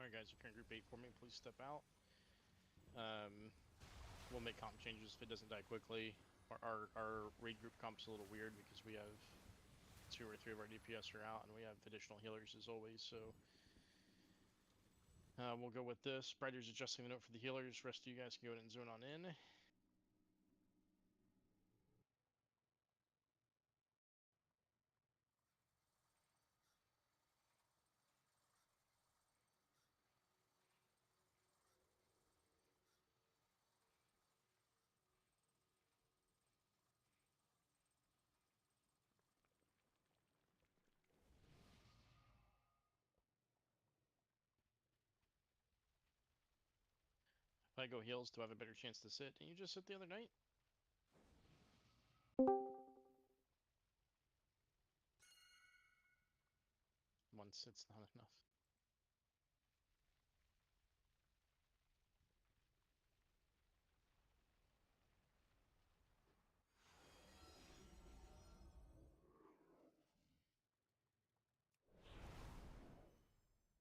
Alright guys, if you're in group 8 for me, please step out. We'll make comp changes if it doesn't die quickly. Our raid group comp's a little weird because we have 2 or 3 of our DPS are out and we have additional healers as always, so we'll go with this. Brighter's adjusting the note for the healers. Rest of you guys can go ahead and zone on in. If I go heals, do I have a better chance to sit? Didn't you just sit the other night? One sit's not enough.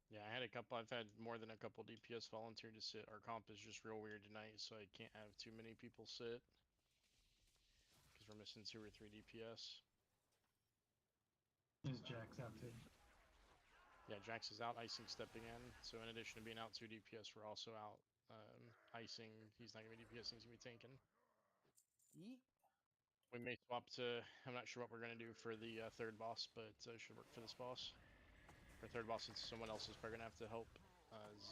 Yeah, I've had more than a couple DPS volunteer to sit. Our comp is just real weird tonight, so I can't have too many people sit. Because we're missing 2 or 3 DPS. Is Jax out too? Yeah, Jax is out, Icing stepping in. So in addition to being out 2 DPS, we're also out Icing. He's not going to be DPS, he's going to be tanking. Yeet. We may swap to... I'm not sure what we're going to do for the third boss, but it should work for this boss. For third boss, it's someone else is probably going to have to help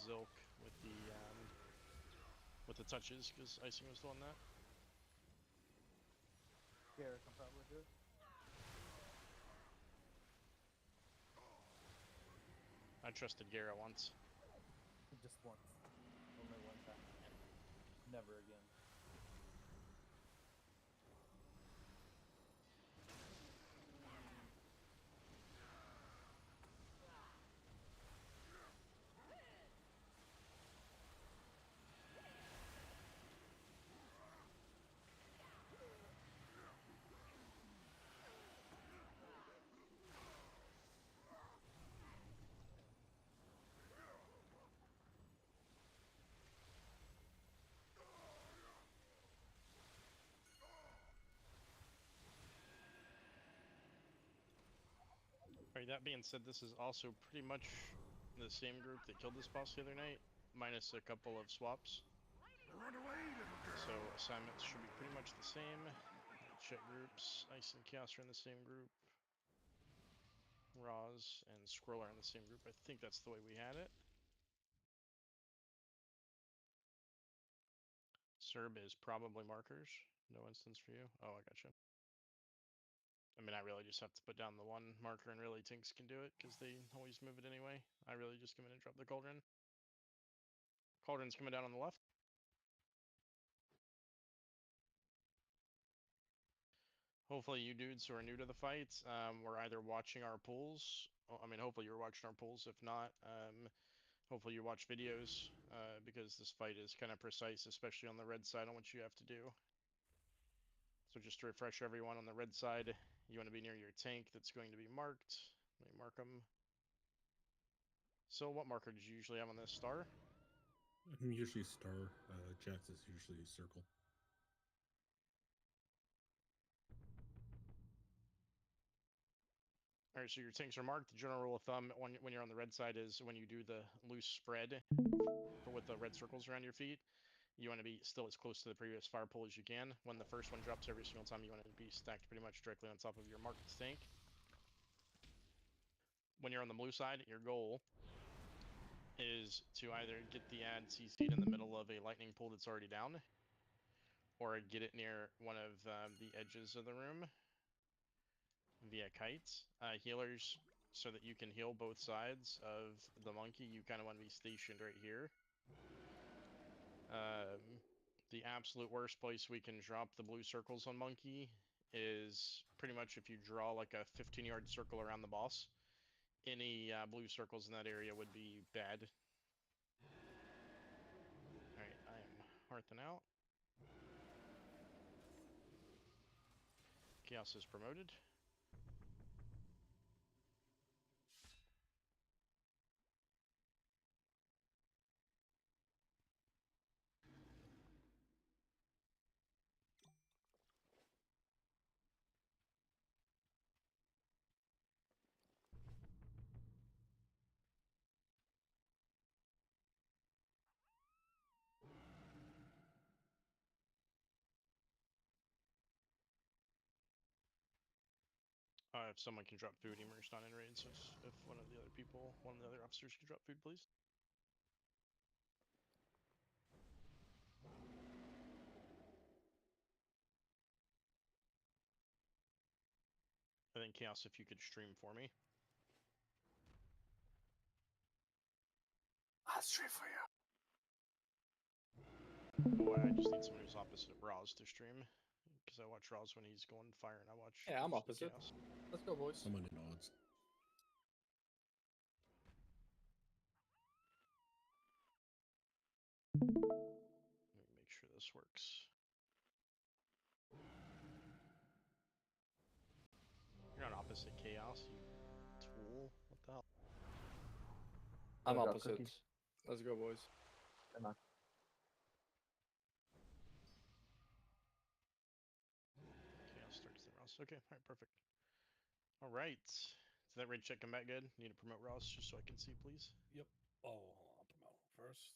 Zilk with the touches, because Icing was doing that. Garrett can probably do it. I trusted Garrett once. Just once. Only one time. Never again. Alright, that being said, this is also pretty much the same group that killed this boss the other night, minus a couple of swaps. So assignments should be pretty much the same. Check groups. Ice and Chaos are in the same group. Roz and Squirrel are in the same group. I think that's the way we had it. Serb is probably markers. No instance for you. Oh, I gotcha. I mean, I really just have to put down the one marker, and really Tinks can do it, because they always move it anyway. I really just come in and drop the Cauldron. Cauldron's coming down on the left. Hopefully you dudes who are new to the fight were either watching our pools. I mean, hopefully you're watching our pools. If not, hopefully you watch videos, because this fight is kind of precise, especially on the red side, on what you have to do. So just to refresh everyone, on the red side, you want to be near your tank that's going to be marked. Let me mark them. So what marker did you usually have on this? Star? I'm usually star. Jax is usually circle. Alright, so your tanks are marked. The general rule of thumb when you're on the red side is when you do the loose spread for with the red circles around your feet, you want to be still as close to the previous fire pole as you can. When the first one drops every single time, you want to be stacked pretty much directly on top of your marked tank. When you're on the blue side, your goal is to either get the ad CC'd in the middle of a lightning pool that's already down, or get it near one of the edges of the room via kites. Healers, so that you can heal both sides of the monkey, you kind of want to be stationed right here. The absolute worst place we can drop the blue circles on monkey is pretty much if you draw like a 15-yard circle around the boss. Any blue circles in that area would be bad. Alright, I am hearthing out. Chaos is promoted. If someone can drop food, Emer's not in raid, so if one of the other people, one of the other officers can drop food, please. I think Chaos, if you could stream for me. I'll stream for you. Oh, I just need someone who's opposite of Roz to stream, because I watch Roz when he's going fire, and I watch. Yeah, I'm opposite. Chaos. Let's go, boys. Someone in odds. Let me make sure this works. You're not opposite Chaos, you tool. What the hell? I'm Go, opposite. Cookie. Let's go, boys. Come on. Chaos starts the Ross. Okay, alright, perfect. Alright. Is that raid check come back good? Need to promote Ross just so I can see, please. Yep. Oh, hold on, I'll promote first.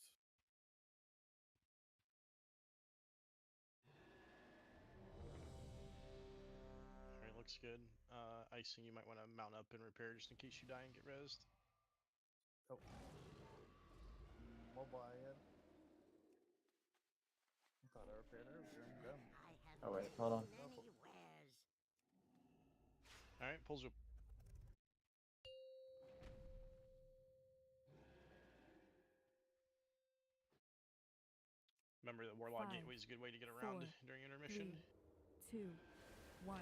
Alright, looks good. Icing, you might want to mount up and repair just in case you die and get rezzed. Oh. Mobile yet? I thought I repaired earlier. I'm dumb. Oh wait, hold on. Alright, pulls up. Remember that Warlock 5, Gateway is a good way to get around 4, during intermission. 3, 2, 1.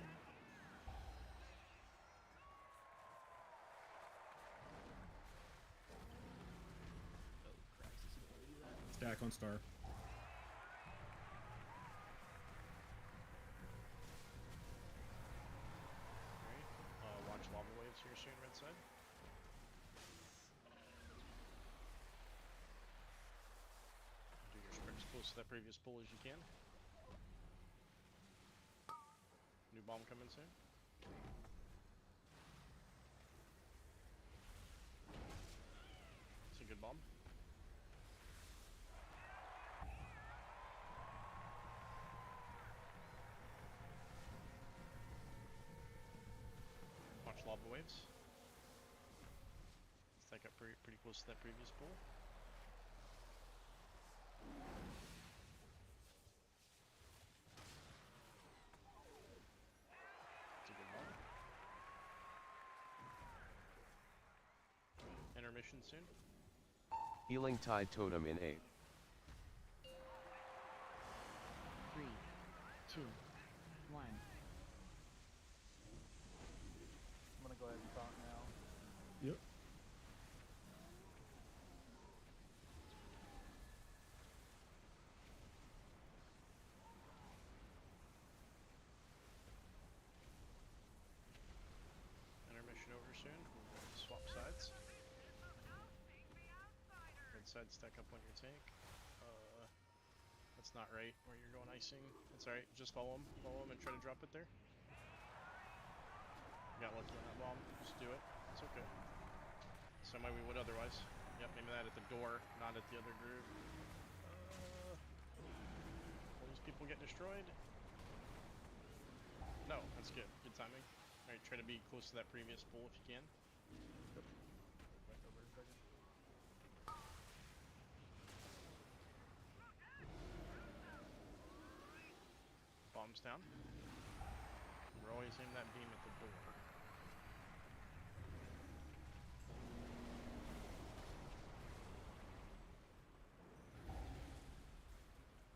Stack on star. Alright, watch lava waves here soon, red side. Do your sprint as close to that previous pull as you can. New bomb coming soon. It's a good bomb. Watch lava waves. Stack up pretty close to that previous pull. It's a good bomb. Intermission soon. Healing Tide Totem in 8. 3, 2, 1. I'm gonna go ahead and taunt now. Yep. Intermission over soon. Swap sides. Red side stack up on your tank. That's not right where you're going icing. That's alright, just follow him. Follow him and try to drop it there. Got lucky on that bomb. Just do it. It's okay. Same way we would otherwise. Yep, aim that at the door, not at the other group. Will these people get destroyed? No, that's good. Good timing. Alright, try to be close to that previous pull if you can. Back over a second. Bombs down. We're always aiming that beam at the door.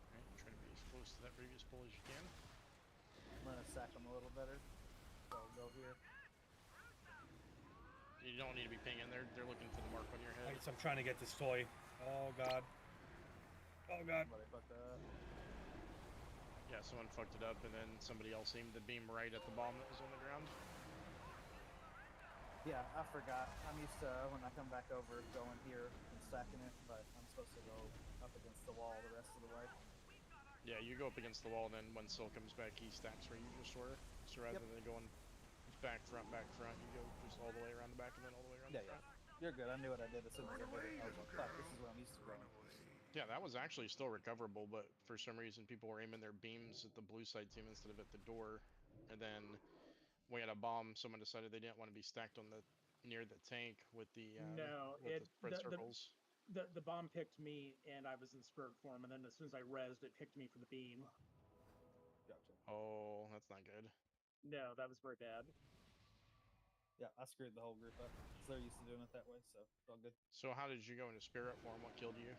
Alright, try to be as close to that previous pull as you can. I'm gonna sack them a little better. So I'll go here. You don't need to be pinging. They're looking for the mark on your head. I'm trying to get this toy. Oh god. Oh god. Somebody fucked up. Yeah, someone fucked it up, and then somebody else aimed the beam right at the bomb that was on the ground. Yeah, I forgot. I'm used to when I come back over going here and stacking it, but I'm supposed to go up against the wall the rest of the way. Yeah, you go up against the wall, and then when Sil comes back, he stacks where you just were. So rather than going back, front, you go just all the way around the back and then all the way around the front. You're good. I knew what I did as soon as I did it. I was like, fuck, this is what I'm used to going. Yeah, that was actually still recoverable, but for some reason people were aiming their beams at the blue side team instead of at the door. And then we had a bomb, someone decided they didn't want to be stacked on the near the tank with the No, with the it spread the, circles. the bomb picked me, and I was in spirit form, and then as soon as I rezzed, it picked me for the beam. Gotcha. Oh, that's not good. No, that was very bad. Yeah, I screwed the whole group up because they're used to doing it that way, so it's all good. So how did you go into spirit form? What killed you?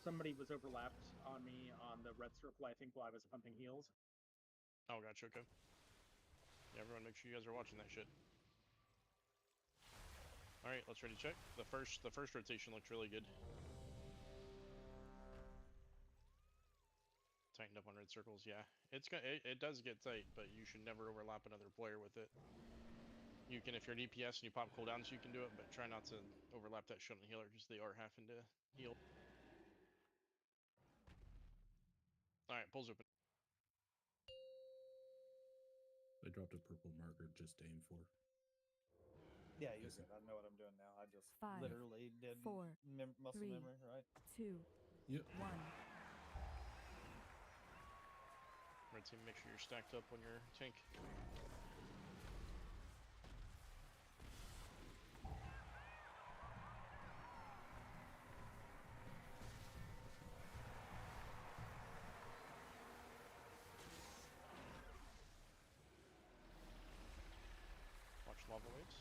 Somebody was overlapped on me on the red circle, I think, while I was pumping heals. Oh, gotcha. Okay. Yeah, everyone, make sure you guys are watching that shit. All right, let's ready to check. The first rotation looked really good. Tightened up on red circles. Yeah, it does get tight, but you should never overlap another player with it. You can, if you're DPS and you pop cooldowns, you can do it, but try not to overlap that shit on the healer because they are having to heal. All right, pulls open. I dropped a purple marker just to aim for. Yeah, you're Yes, good. I know what I'm doing now. I just 5, literally did 4, muscle 3. memory, right? 2, Yep. 1. Red team, make sure you're stacked up on your tank. Watch lava waves.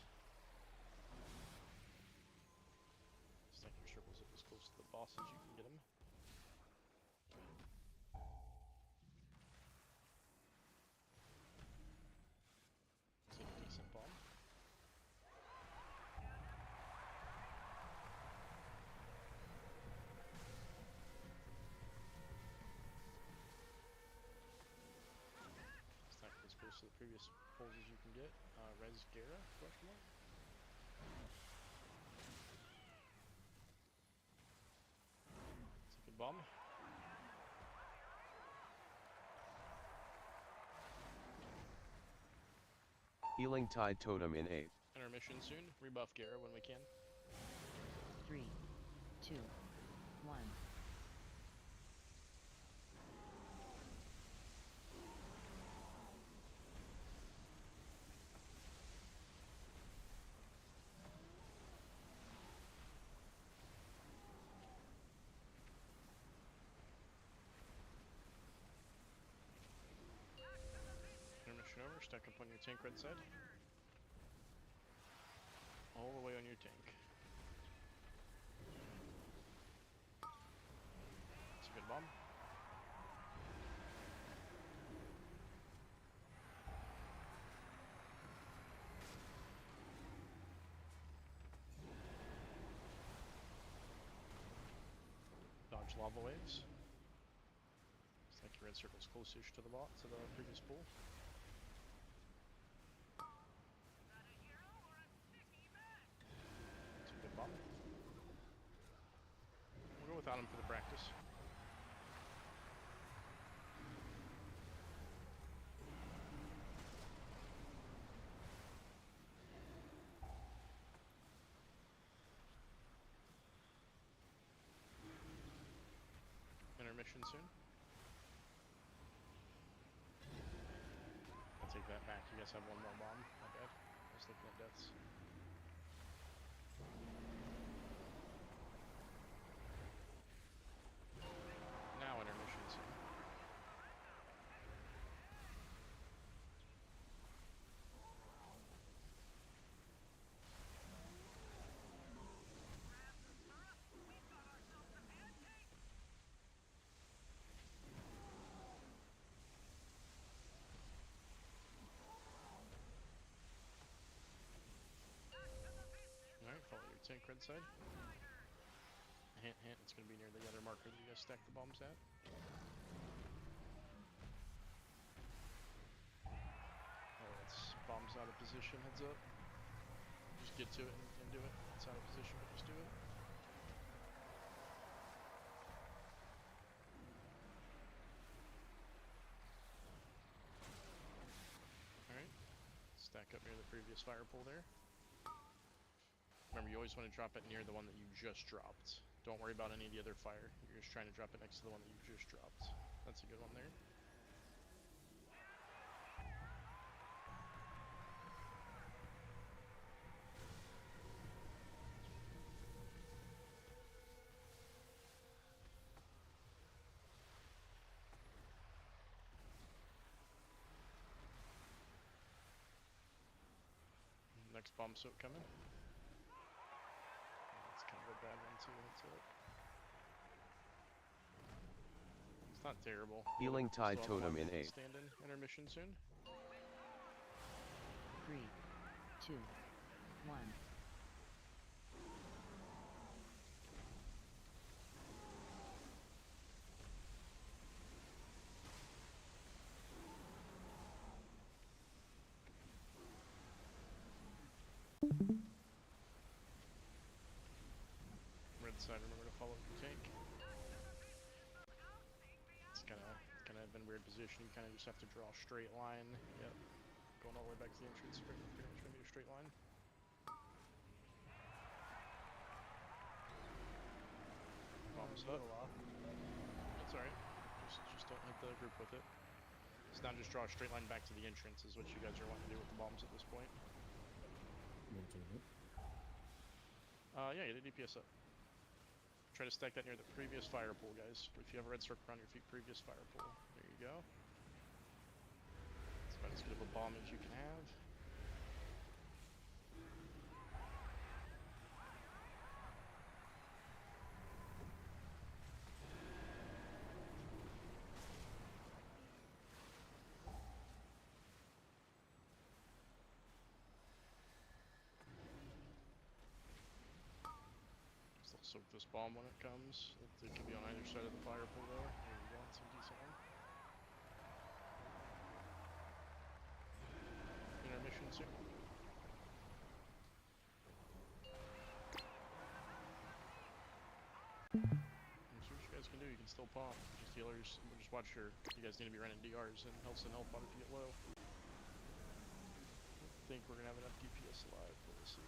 Stack your circles up as close to the boss as you can get them. It's a decent bomb. Stack as close to the previous pulls as you can get. Res Gera, question mark. It's a good bomb. Healing Tide Totem in 8. Intermission soon. Rebuff Gera when we can. 3, 2, 1. Intermission over. Stack up on your tank red side. All the way on your tank. It's a good bomb. Dodge lava waves. Stack your red circles close-ish to the bot, to the previous pool. It's a good bomb. We'll go without him for the practice. Intermission soon. I'll take that back. You guys have one more bomb. My bad. I was looking at deaths. Now intermission soon. Alright, follow your tank red side. Hint, hint, it's going to be near the other marker that you guys stack the bombs at. Oh, it's bombs out of position, heads up. Just get to it and do it. It's out of position, but just do it. Alright, stack up near the previous fire pool there. Remember, you always want to drop it near the one that you just dropped. Don't worry about any of the other fire. You're just trying to drop it next to the one that you just dropped. That's a good one there. next bomb soak coming. That's kind of a bad one too. That's it. It's not terrible. Healing Still Tide have Totem one in 8th. stand in intermission soon. 3, 2, 1. Red side, remember to follow the tank. It's kind of in weird position. You kind of just have to draw a straight line. Yep. Going all the way back to the entrance, pretty much going to be a straight line. Bombs A up. little off. That's alright. Just don't hit the group with it. So now just draw a straight line back to the entrance is what you guys are wanting to do with the bombs at this point. Yeah, get a DPS up. Try to stack that near the previous fire pool, guys. If you have a red circle around your feet, previous fire pool. There you go. It's about as good of a bomb as you can have. Still soak this bomb when it comes. It can be on either side of the fire pool there. There you go, it's a decent one. Intermission soon. See what you guys can do. You can still pop. Just healers. Just watch your. You guys need to be running DRs and health pot if you get low. I think we're gonna have enough DPS alive, but we'll see.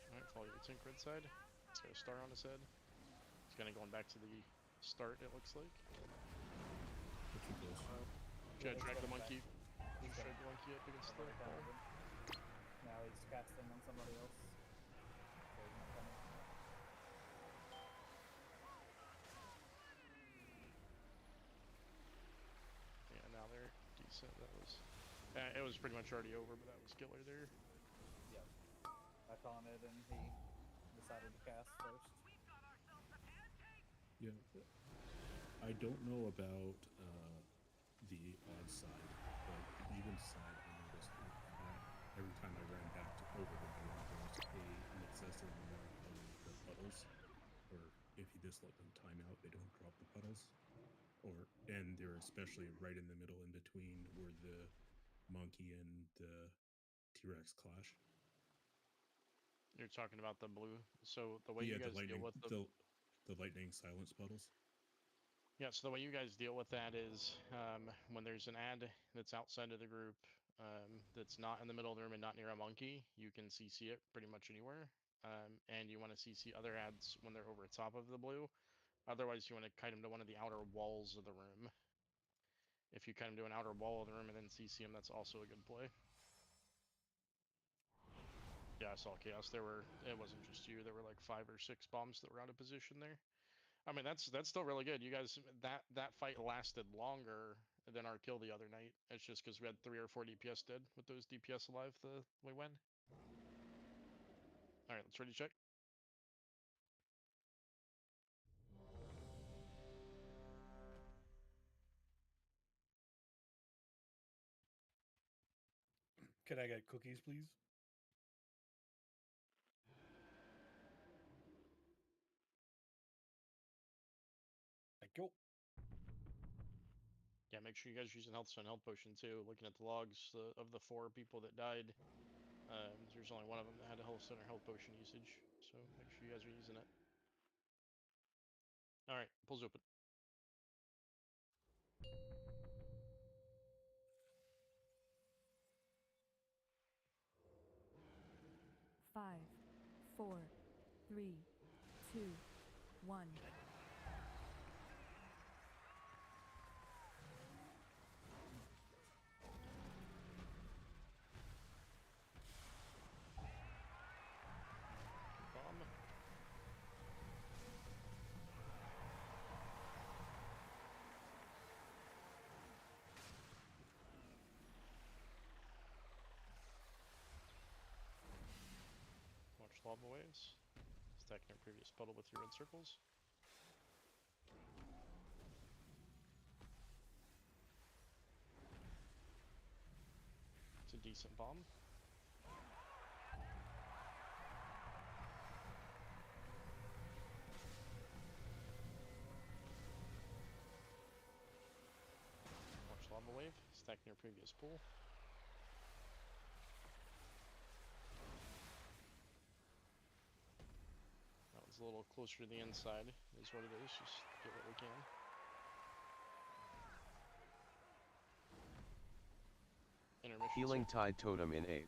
Alright, follow the tank red side. He's got a star on his head. He's kind of going back to the start, it looks like. Drag the monkey. Just drag the monkey up against the wall. Now he's casting on somebody else. So he's not coming. Yeah, now they're decent. That was. It was pretty much already over, but that was killer there. Yep. I taunted and he decided to cast first. Yeah. I don't know about the odd side, but even side, I noticed every time I ran back over the board, there was an excessive amount of the puddles, or if you just let them time out, they don't drop the puddles. And they're especially right in the middle in between where the monkey and the T-Rex clash. You're talking about the blue. So the way you guys deal with the lightning silence puddles. Yeah, so the way you guys deal with that is when there's an ad that's outside of the group that's not in the middle of the room and not near a monkey, you can CC it pretty much anywhere. And you want to CC other ads when they're over top of the blue. Otherwise, you want to kite them to one of the outer walls of the room. If you kite them to an outer wall of the room and then CC them, that's also a good play. Yeah, I saw chaos. It wasn't just you. There were like 5 or 6 bombs that were out of position there. I mean, that's still really good. You guys, that fight lasted longer than our kill the other night. It's just because we had 3 or 4 DPS dead with those DPS alive we win. All right, let's ready to check. Can I get cookies, please? Thank you. Yeah, make sure you guys are using health stone, health potion too. Looking at the logs of the 4 people that died, there's only one of them that had a health stone or health potion usage. So make sure you guys are using it. All right, pulls open. Five, 4, 3, 2, 1. Bomb. lava waves. Stacking your previous puddle with your red circles. It's a decent bomb. Watch lava wave. Stacking your previous pool. That one's a little closer to the inside, is what it is. Just get what we can. Intermission. Healing Tide Totem in 8.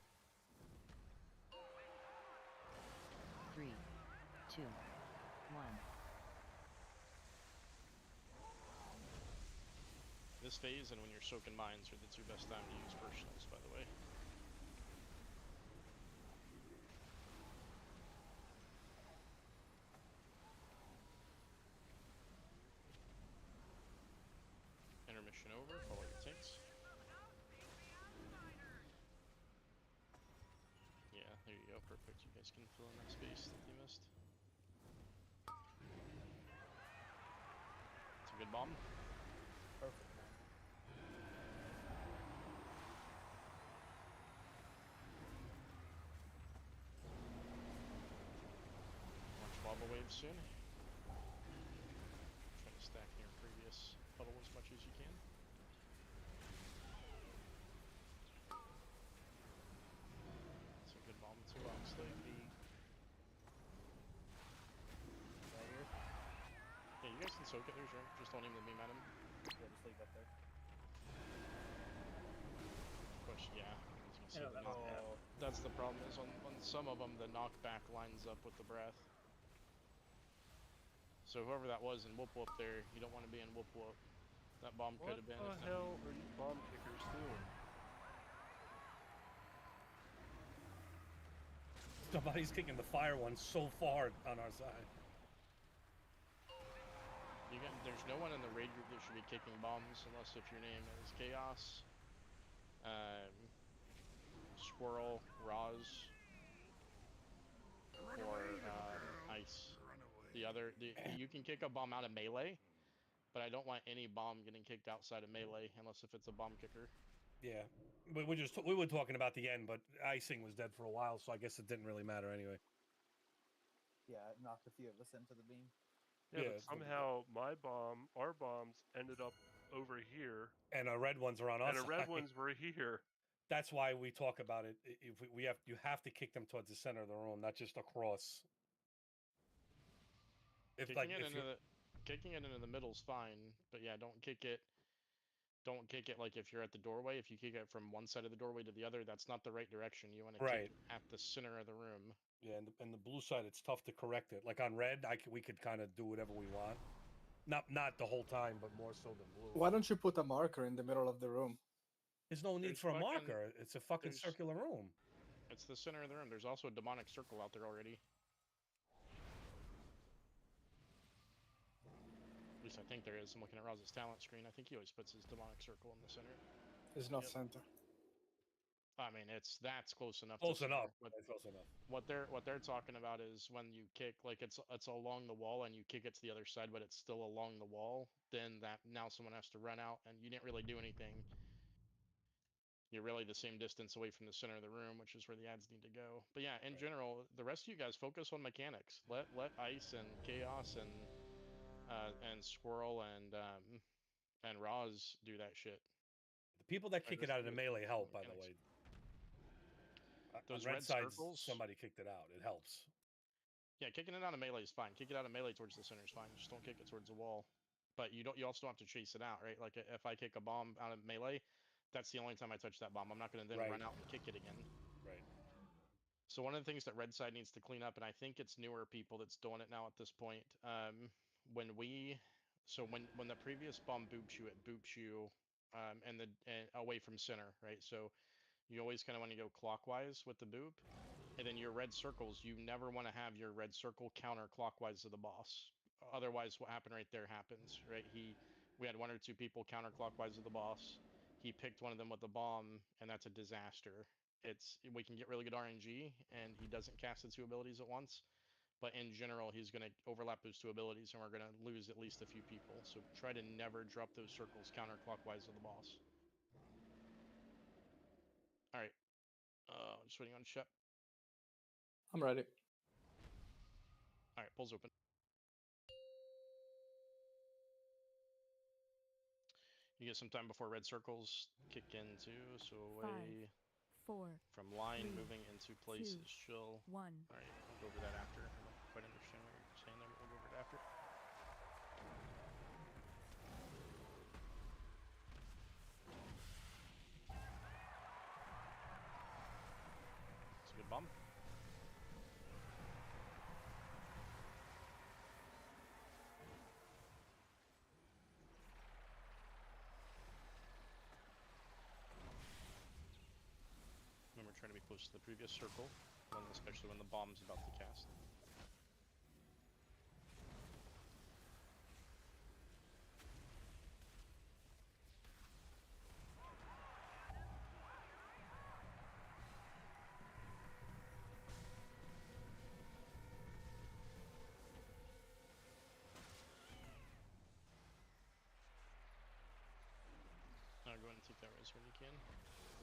3, 2, 1. This phase and when you're soaking mines are the two best time to use personals, by the way. Intermission over, follow your tanks. Yeah, there you go, perfect. You guys can fill in that space that you missed. It's a good bomb. Perfect. Watch lava waves soon. Try to stack your previous puddle as much as you can. It's a good bomb too, honestly. Right here. Yeah, you guys can soak it, there's room. Just don't aim the beam at him. Yeah, just leave that there. Push, yeah. I was gonna say Yeah, the that's knockback. Oh, That's the problem, is on some of them, the knockback lines up with the breath. So whoever that was in Whoop Whoop there, you don't want to be in Whoop Whoop. That bomb could What have been. the If hell are you bomb kickers doing? Somebody's kicking the fire one so far on our side. there's no one in the raid group that should be kicking bombs unless if your name is Chaos, Squirrel, Roz, or Ice. You can kick a bomb out of melee, but I don't want any bomb getting kicked outside of melee unless if it's a bomb kicker. Yeah, we were talking about the end, but icing was dead for a while, so I guess it didn't really matter anyway. yeah, it knocked a few of us into the beam. Yeah, Yeah, but somehow our bombs ended up over here, and our red ones are on our and the side. red ones were here. That's why we talk about it. If you have to kick them towards the center of the room, not just across. Kicking it into the middle's fine, but yeah, don't kick it. Don't kick it like if you're at the doorway. If you kick it from one side of the doorway to the other, that's not the right direction. You want to kick it at the center of the room. Yeah, and the blue side, it's tough to correct it. Like on red, we could kind of do whatever we want. Not the whole time, but more so than blue. Why don't you put a marker in the middle of the room? There's no need for a marker. It's a fucking there's- circular room. It's the center of the room. There's also a demonic circle out there already. At least I think there is. I'm looking at Roz's talent screen. I think he always puts his demonic circle in the center. It's not center. I mean, that's close enough. Close to enough. What, That's close enough. what they're talking about is when you kick, like it's along the wall and you kick it to the other side, but it's still along the wall. Then now someone has to run out, and you didn't really do anything. You're really the same distance away from the center of the room, which is where the ads need to go. But yeah, in general, the rest of you guys focus on mechanics. Let Ice and Chaos and Squirrel and Roz do that shit. The people that kick it out of the melee help, by the way. Those on red sides, circles. somebody kicked it out. It helps. Yeah, kicking it out of melee is fine. Kick it out of melee towards the center is fine. Just don't kick it towards the wall. But you also don't have to chase it out, right? Like if I kick a bomb out of melee, that's the only time I touch that bomb. I'm not going to then run out and kick it again. Right. So one of the things that red side needs to clean up, and I think it's newer people that's doing it now at this point. When the previous bomb boops you, it boops you and away from center, right? So you always kind of want to go clockwise with the boop. And then your red circles, you never want to have your red circle counterclockwise to the boss. Otherwise, what happened right there happens, right? We had one or two people counterclockwise to the boss. He picked one of them with a bomb, and that's a disaster. we can get really good RNG, and he doesn't cast the 2 abilities at once. But in general, he's going to overlap those 2 abilities, and we're going to lose at least a few people. So try to never drop those circles counterclockwise of the boss. All right. Just waiting on Shep. I'm ready. All right, pulls open. You get some time before red circles kick in too, so away 5, 4, from line, 3, moving into place 2, is chill. 1. Alright, we'll go over that after. I don't quite understand what you're saying there, but we'll go over it after. It's a good bomb. Remember, trying to be close to the previous circle, especially when the bomb's about to cast. Go ahead and take that res when you can.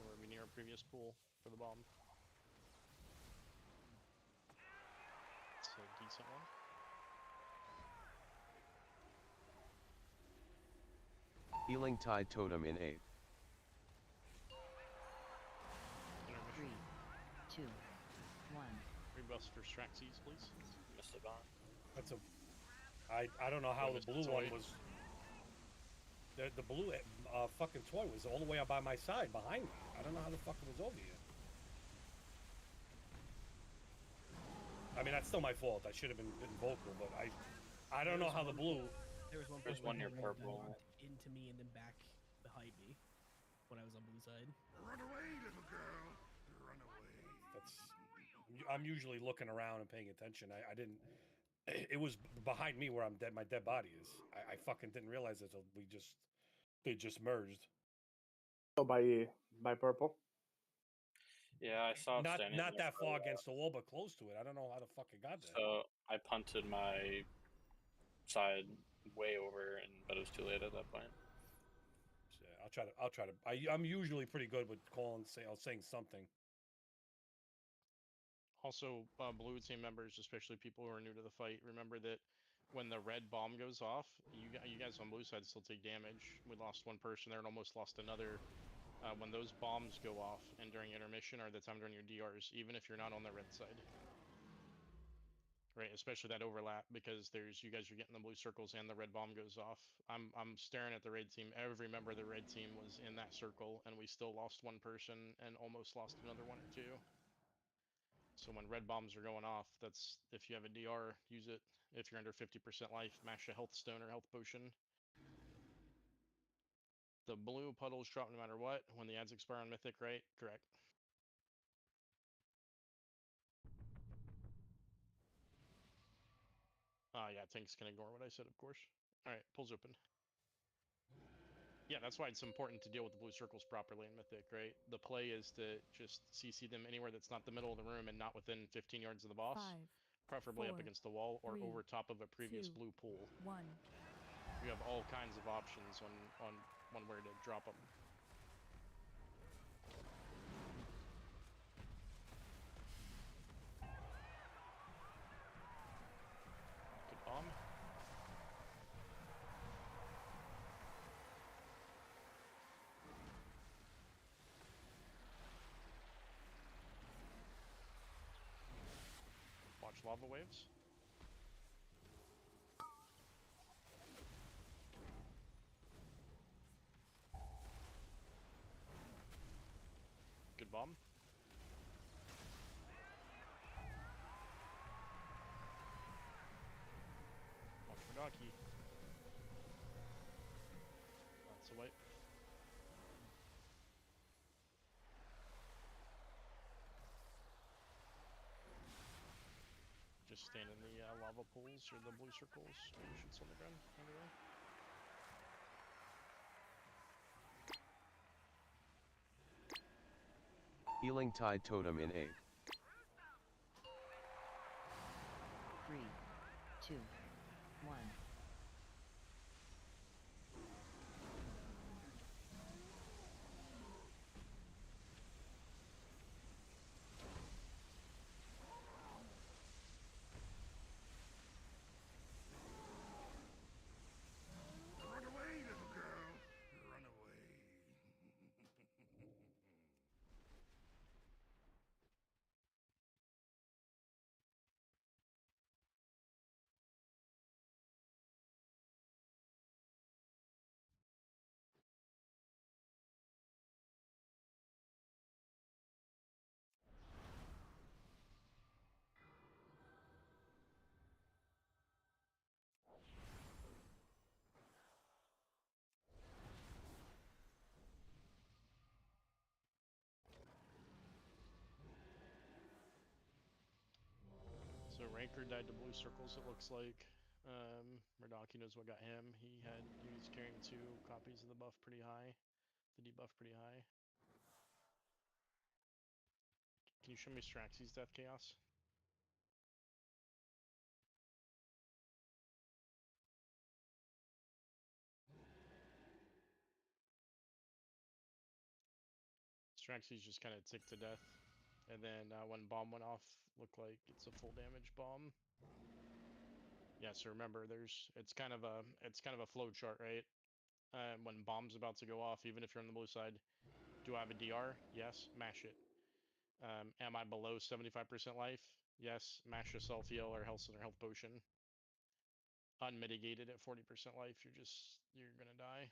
Or be near a previous pool for the bomb. It's a decent one. Healing Tide Totem in 8. 3, 2, 1. Rebuffs for Straxies, please. Missed the bomb. That's a. I don't know how the blue one was. The blue fucking toy was all the way up by my side behind me. I don't know how the fuck it was over here. I mean, that's still my fault. I should have been vocal, but I don't know how the blue. There was one near purple. Into me and then back behind me when I was on blue side. Run away, little girl. Run away. I'm usually looking around and paying attention. I didn't. It was behind me where I'm dead. My dead body is. I fucking didn't realize it until they just merged. So by purple. Yeah, I saw it Not standing not there that far against the wall, but close to it. I don't know how the fuck it got there. So I punted my side way over, but it was too late at that point. So, I'll try to. I'm usually pretty good with saying something. Also, blue team members, especially people who are new to the fight, remember that when the red bomb goes off, you guys on blue side still take damage. We lost one person there and almost lost another. When those bombs go off and during intermission or the time during your DRs, even if you're not on the red side. Right, especially that overlap, because you guys are getting the blue circles and the red bomb goes off. I'm staring at the red team. Every member of the red team was in that circle, and we still lost one person and almost lost another one or two. So when red bombs are going off, that's if you have a DR, use it. If you're under 50% life, mash a health stone or health potion. The blue puddles drop no matter what when the ads expire on Mythic, right? Correct. Yeah, tanks can ignore what I said, of course. Alright, pulls open. Yeah, that's why it's important to deal with the blue circles properly in Mythic, right? The play is to just CC them anywhere that's not the middle of the room and not within 15 yards of the boss. 5, preferably 4, up against the wall or 3, over top of a previous 2, blue pool. 1. You have all kinds of options on where to drop them. Good bomb. Watch lava waves. Good bomb. Watch for Donkey. That's a wipe. Just stand in the lava pools or the blue circles. Maybe shoots on the ground. Anyway. Healing Tide Totem in 8. 3, 2, 1. Run away, little girl. Run away. So Ranker died to blue circles, it looks like. Murdocky knows what got him. He was carrying 2 copies of the buff pretty high. The debuff pretty high. Can you show me Straxy's Death Chaos? Straxy's just kind of ticked to death. And then when bomb went off, looked like it's a full damage bomb. Yeah, so remember, it's kind of a flow chart, right? When bomb's about to go off, even if you're on the blue side, do I have a DR? Yes, mash it. Am I below 75% life? Yes, mash a self heal or health center health potion. Unmitigated at 40% life, you're gonna die.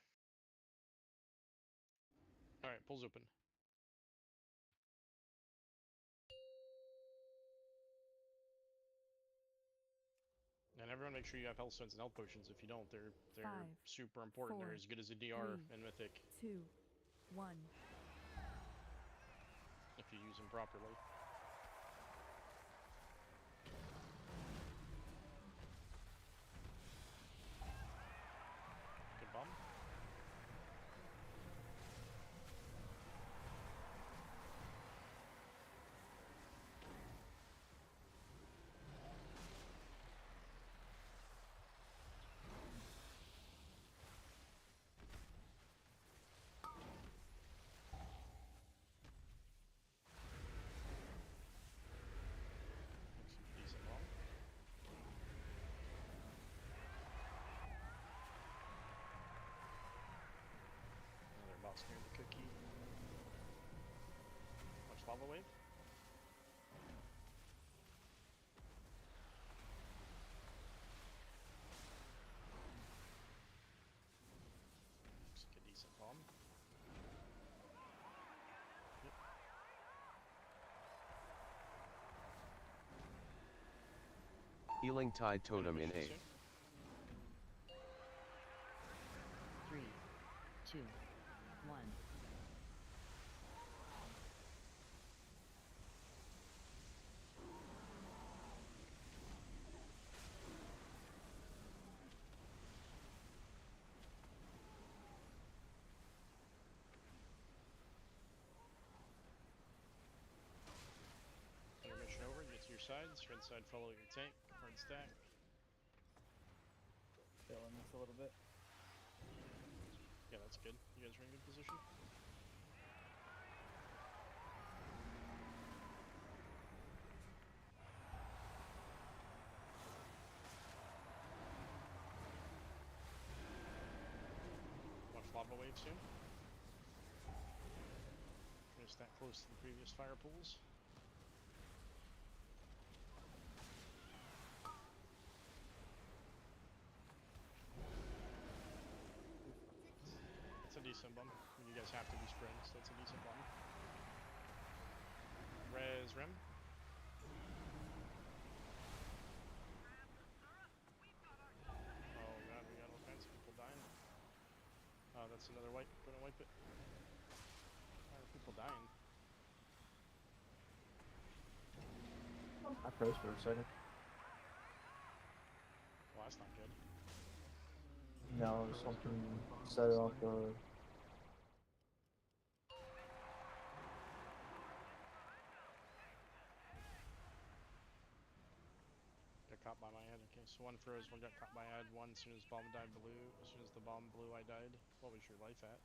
All right, pulls open. And everyone make sure you have health stones and health potions. If you don't, they're 5, super important. 4, They're as good as a DR 3, in Mythic 2, 1. if you use them properly. Good bomb. Decent bomb. Another boss near the cookie. Watch lava wave. Looks like a decent bomb. Yep. Healing Tide Totem in Animation 8. soon. 3, 2, 1. Intermission over, get to your sides. Red side, follow your tank. Hard stack. Filling this a little bit. Yeah, that's good. You guys are in good position. Watch lava wave soon. Gonna stack close to the previous fire pools. That's a decent bum. You guys have to be spraying, so that's a decent bum. Res Rem. Oh god, we got all kinds of people dying. Oh, that's another wipe. Gonna wipe it. Why are people dying? I froze for a second. Well, that's not good. No, something set it off the. caught by my head. Okay, so one froze, one got caught by ad, one as soon as bomb died blue. As soon as the bomb blew, I died. What was your life at?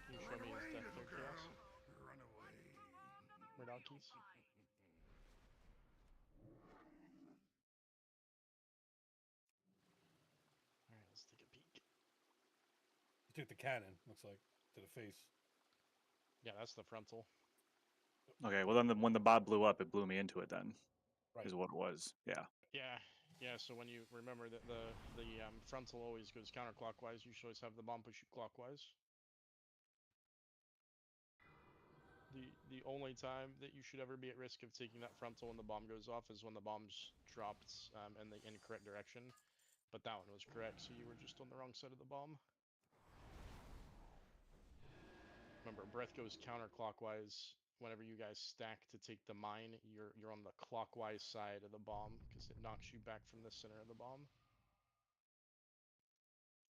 Can you show me his death there, Chaos? Run away. Murdokies? Alright, let's take a peek. You took the cannon, looks like, to the face. Yeah, that's the frontal. Okay, well then when the bob blew up, it blew me into it then. Right. Is what it was. Yeah. Yeah, so when you remember that the frontal always goes counterclockwise, you should always have the bomb push you clockwise. The only time that you should ever be at risk of taking that frontal when the bomb goes off is when the bomb's dropped in the incorrect direction. But that one was correct, so you were just on the wrong side of the bomb. Remember, breath goes counterclockwise. Whenever you guys stack to take the mine, you're on the clockwise side of the bomb because it knocks you back from the center of the bomb.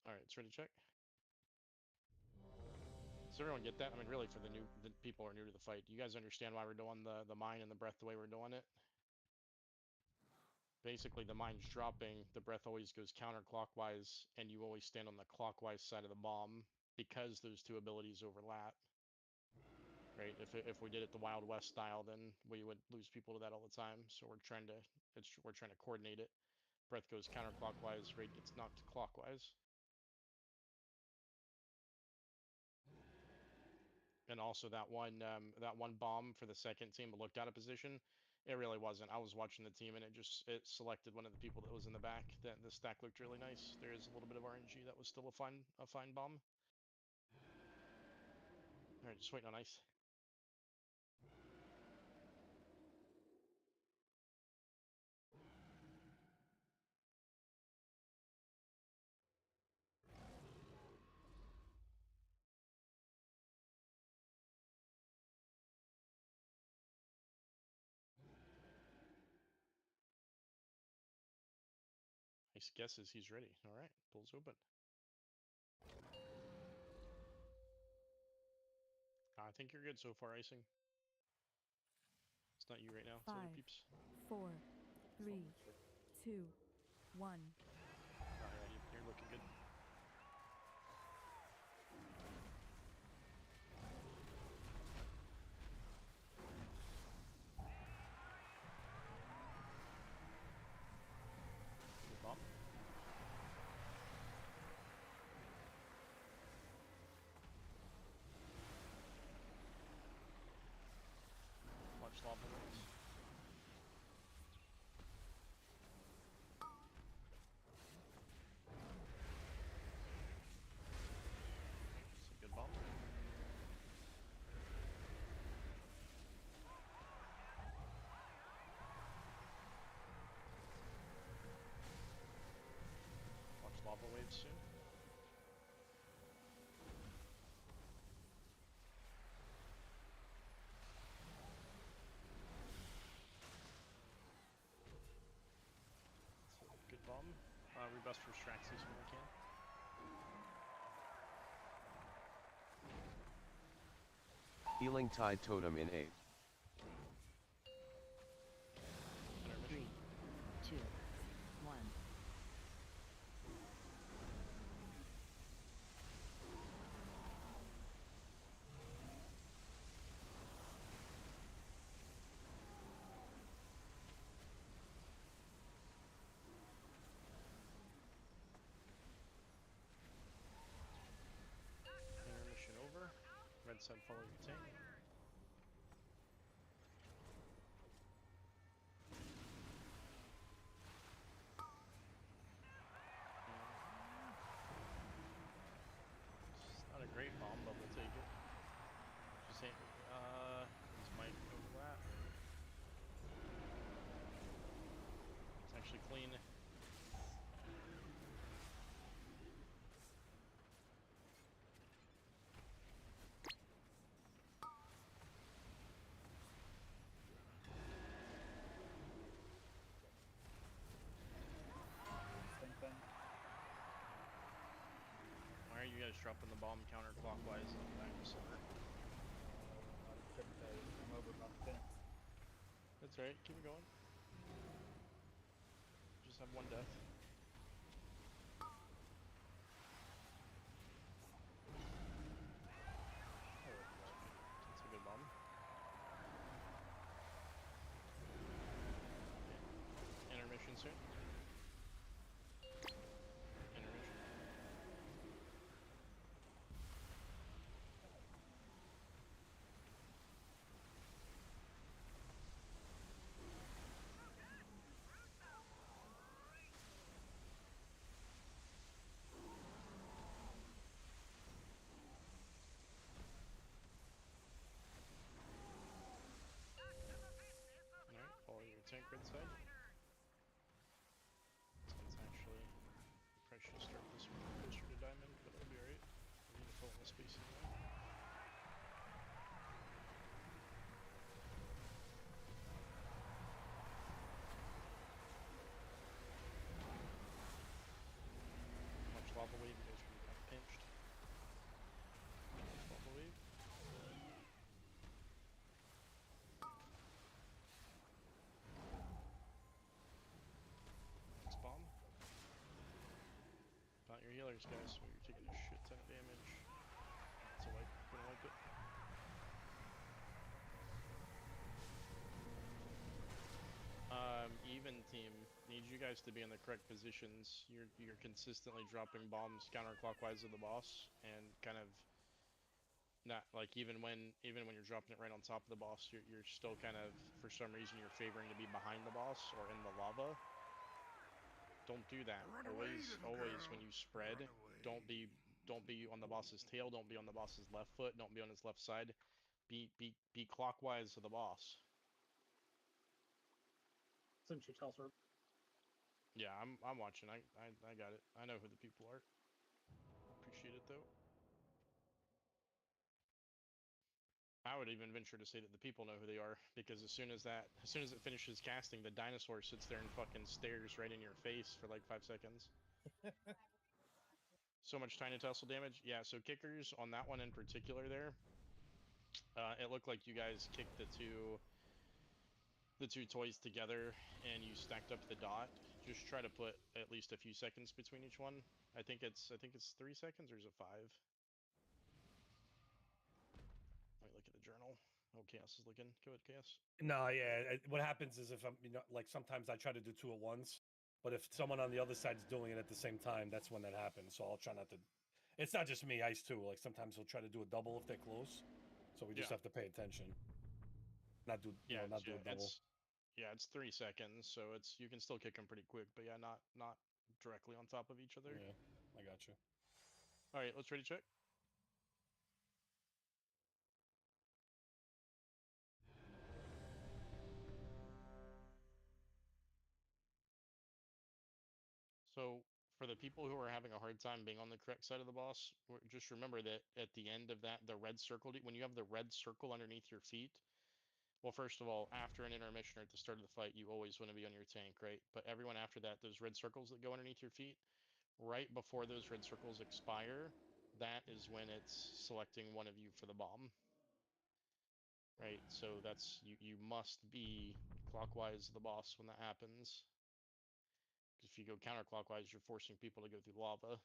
All right, it's ready to check. Does everyone get that? I mean, really, for the people who are new to the fight, do you guys understand why we're doing the mine and the breath the way we're doing it? Basically, the mine's dropping, the breath always goes counterclockwise, and you always stand on the clockwise side of the bomb because those two abilities overlap. Right? If we did it the Wild West style, then we would lose people to that all the time. So we're trying to coordinate it. Breath goes counterclockwise, rate gets knocked clockwise. And also that one bomb for the second team looked out of position. It really wasn't. I was watching the team and it selected one of the people that was in the back. The stack looked really nice. There is a little bit of RNG. That was still a fine bomb. All right, just waiting on ice. Nice guesses. He's ready. All right, pool's open. I think you're good so far, icing. It's not you right now. It's other 5, peeps. 4, 3, 2, 1. All right, you're looking good. Good bomb. Watch lava waves. It's a good bomb. Watch lava waves soon. It's a good bomb. We bust for Straxes when we can. Healing Tide Totem in 8. 3, 2, 1. Intermission over. Red side follow your tank. It's not a great bomb, but we'll take it. Just ain't. This might overlap. It's actually clean. Same thing. Why are you guys dropping the bomb counterclockwise and back to center? I'm over about the fence. It's alright, keep it going. Just have one death. That's a good bomb. Okay. Intermission soon. Intermission. Alright, follow your tank red side. It's actually, you probably should start this one closer to diamond, but it'll be alright. We need to fill in the space anyway. Much lava wave, you guys are gonna get pinched. Much lava wave. Next bomb. Not your healers, guys. You're taking a shit ton of damage. It's a wipe. Gonna wipe it. Even team, need you guys to be in the correct positions. You're consistently dropping bombs counterclockwise of the boss, and kind of not like even when you're dropping it right on top of the boss, you're still kind of, for some reason, you're favoring to be behind the boss or in the lava. Don't do that. Always when you spread, don't be on the boss's tail, don't be on the boss's left foot, don't be on his left side. Be clockwise of the boss. Since you tell her. Yeah, I'm watching. I got it. I know who the people are. Appreciate it though. I would even venture to say that the people know who they are, because as soon as it finishes casting, the dinosaur sits there and fucking stares right in your face for like 5 seconds. So much tiny tussle damage. Yeah, so kickers on that one in particular there. It looked like you guys kicked the two toys together and you stacked up the dot. Just try to put at least a few seconds between each one. I think it's 3 seconds, or is it 5? Let me look at the journal. Oh, Chaos is looking. Go ahead, Chaos. No, yeah. What happens is if I'm, like sometimes I try to do two at once, but if someone on the other side's doing it at the same time, that's when that happens. So I'll try not to. It's not just me, Ice too. Like sometimes he'll try to do a double if they're close. So we just have to pay attention. Not do do a double. It's 3 seconds, so you can still kick them pretty quick, but yeah, not directly on top of each other. Yeah, I got you. All right, let's ready check. So for the people who are having a hard time being on the correct side of the boss, just remember that at the end of that, the red circle, when you have the red circle underneath your feet, well, first of all, after an intermission or at the start of the fight, you always want to be on your tank, right? But everyone after that, those red circles that go underneath your feet, right before those red circles expire, that is when it's selecting one of you for the bomb. Right, so that's, you must be clockwise of the boss when that happens. If you go counterclockwise, you're forcing people to go through lava.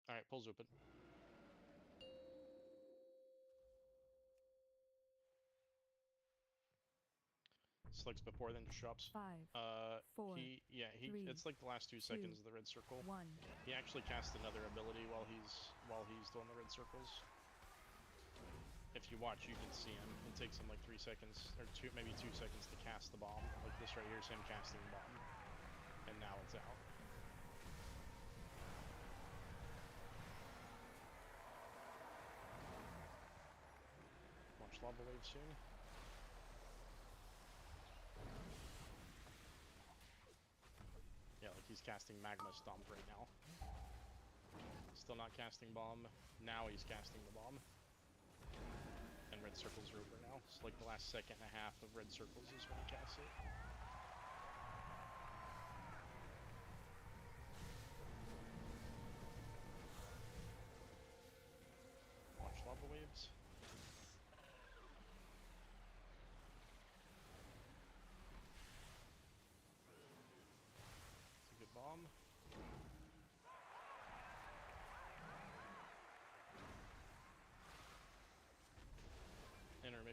Alright, pulls open. Selects before, then just drops. 5, 4, it's like the last 2 seconds of the red circle. 1. He actually casts another ability while he's doing the red circles. If you watch, you can see him. It takes him like 3 seconds, or maybe 2 seconds to cast the bomb. Like this right here is him casting the bomb. And now it's out. Watch lava wave soon. Yeah, like he's casting magma stomp right now. Still not casting bomb. Now he's casting the bomb. And red circles are over now. It's like the last second and a half of red circles is when he casts it. Watch lava waves.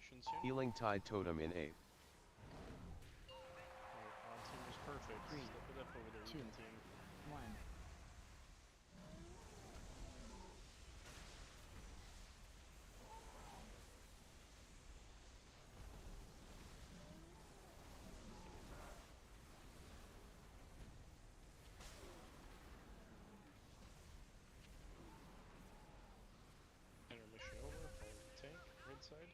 intermission soon. Healing Tide Totem in 8. Alright, odd team was perfect. 3, Slip it up over there, 2, even team. 1. Intermission over, follow the tank, red side.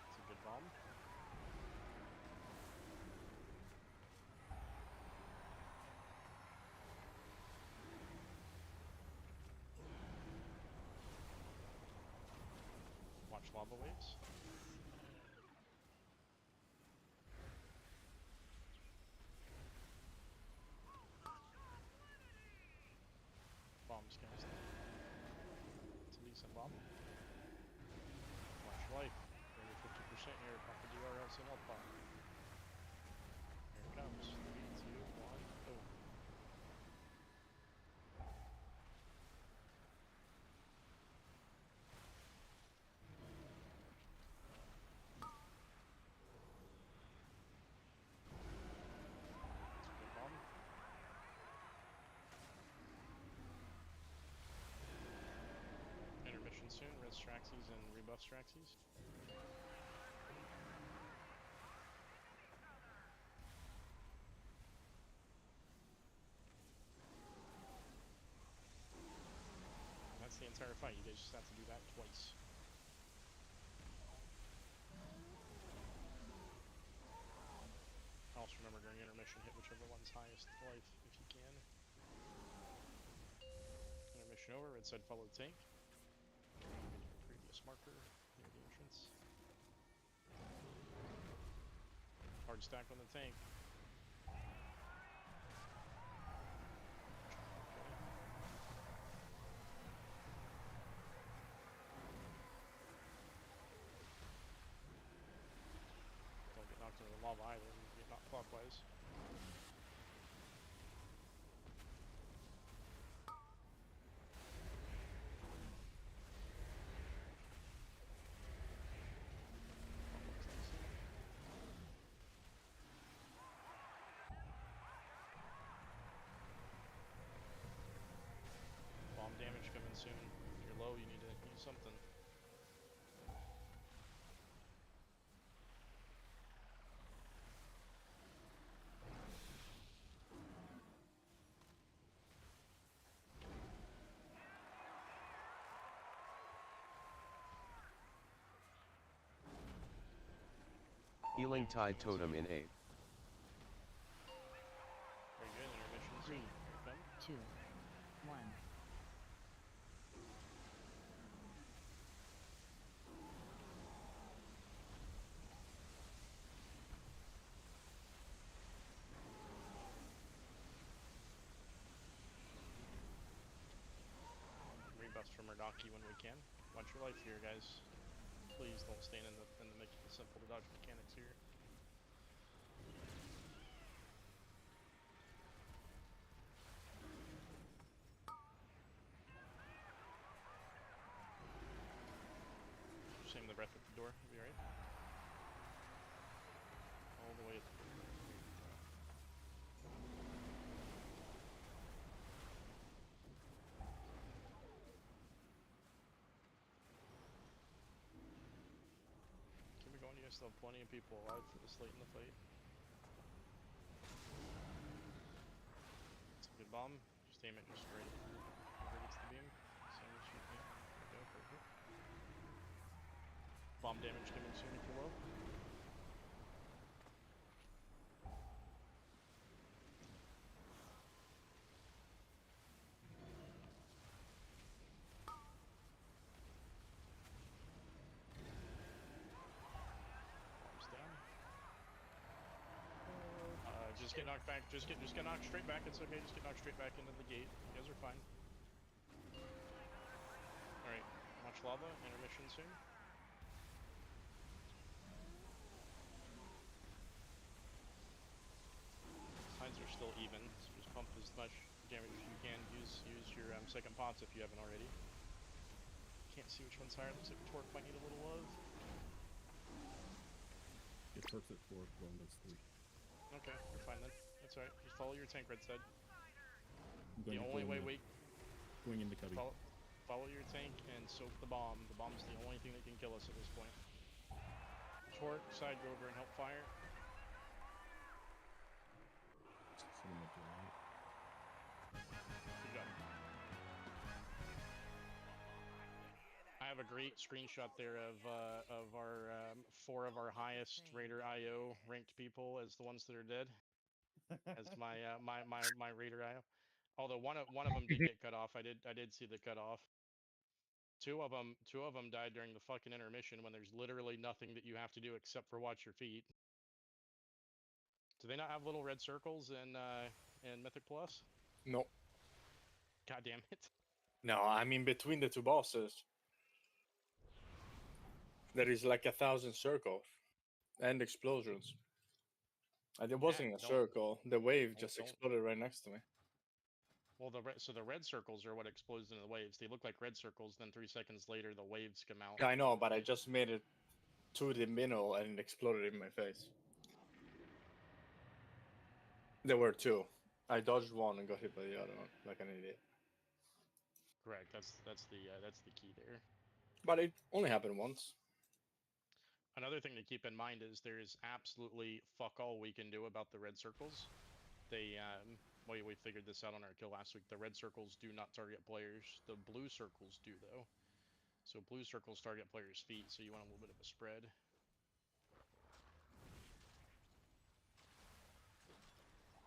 It's a good bomb. Watch lava waves. Bombs cast. It's a decent bomb. Watch life. Only 50% here. Pop the DRLs and I'll pop. Here it comes. 3, 2, 1, boom. It's a good bomb. Intermission soon. Red Straxies and rebuff Straxies. And that's the entire fight. You guys just have to do that twice. Also remember during intermission, hit whichever one's highest life if you can. Intermission over. Red side follow the tank. Previous marker near the entrance. Hard stack on the tank. Don't get knocked into the lava either, you get knocked clockwise. Bomb damage coming soon. If you're low, you need to use something. Healing Tide Totem in 8. Very good, intermission. 3, Here it comes. 2, 1. Rebuffs from Murdaki when we can. Watch your life here, guys. Please don't stand in the simple to dodge mechanics here. Same the breath at the door, you'll be alright. All the way. Keep it going, you guys still have plenty of people alive for this late in the fight. It's a good bomb, just aim it just right whenever it gets the beam. Same as you, yeah, there we go, perfect. Bomb damage coming soon if you're low. Bombs down. Just get knocked back. Just get knocked straight back. It's okay. Just get knocked straight back into the gate. You guys are fine. All right. Watch lava. Intermission soon. Sides are still even, so just pump as much damage as you can. Use your second pots if you haven't already. Can't see which one's higher. Looks like Torque might need a little love. It Torque's at 4, Longboat's 3. Okay, you're fine then. That's alright. Just follow your tank, Red Side. The only way we going into cubby. Follow your tank and soak the bomb. The bomb's the only thing that can kill us at this point. Torque, side, go over and help fire. Set him up to right. Good job. I have a great screenshot there of our 4 of our highest Raider IO ranked people as the ones that are dead. As my my Raider IO. Although one of them did get cut off. I did see the cut off. Two of them died during the fucking intermission when there's literally nothing that you have to do except for watch your feet. Do they not have little red circles in Mythic Plus? No. God damn it. No, I mean between the two bosses. There is like 1,000 circles and explosions. And it wasn't a circle. The wave just exploded right next to me. Well, so the red circles are what explodes into the waves. They look like red circles, then 3 seconds later the waves come out. I know, but I just made it to the middle and it exploded in my face. There were 2. I dodged one and got hit by the other one like an idiot. Correct. That's the key there. But it only happened once. Another thing to keep in mind is there is absolutely fuck all we can do about the red circles. They we figured this out on our kill last week. The red circles do not target players. The blue circles do though. So blue circles target players' feet, so you want a little bit of a spread.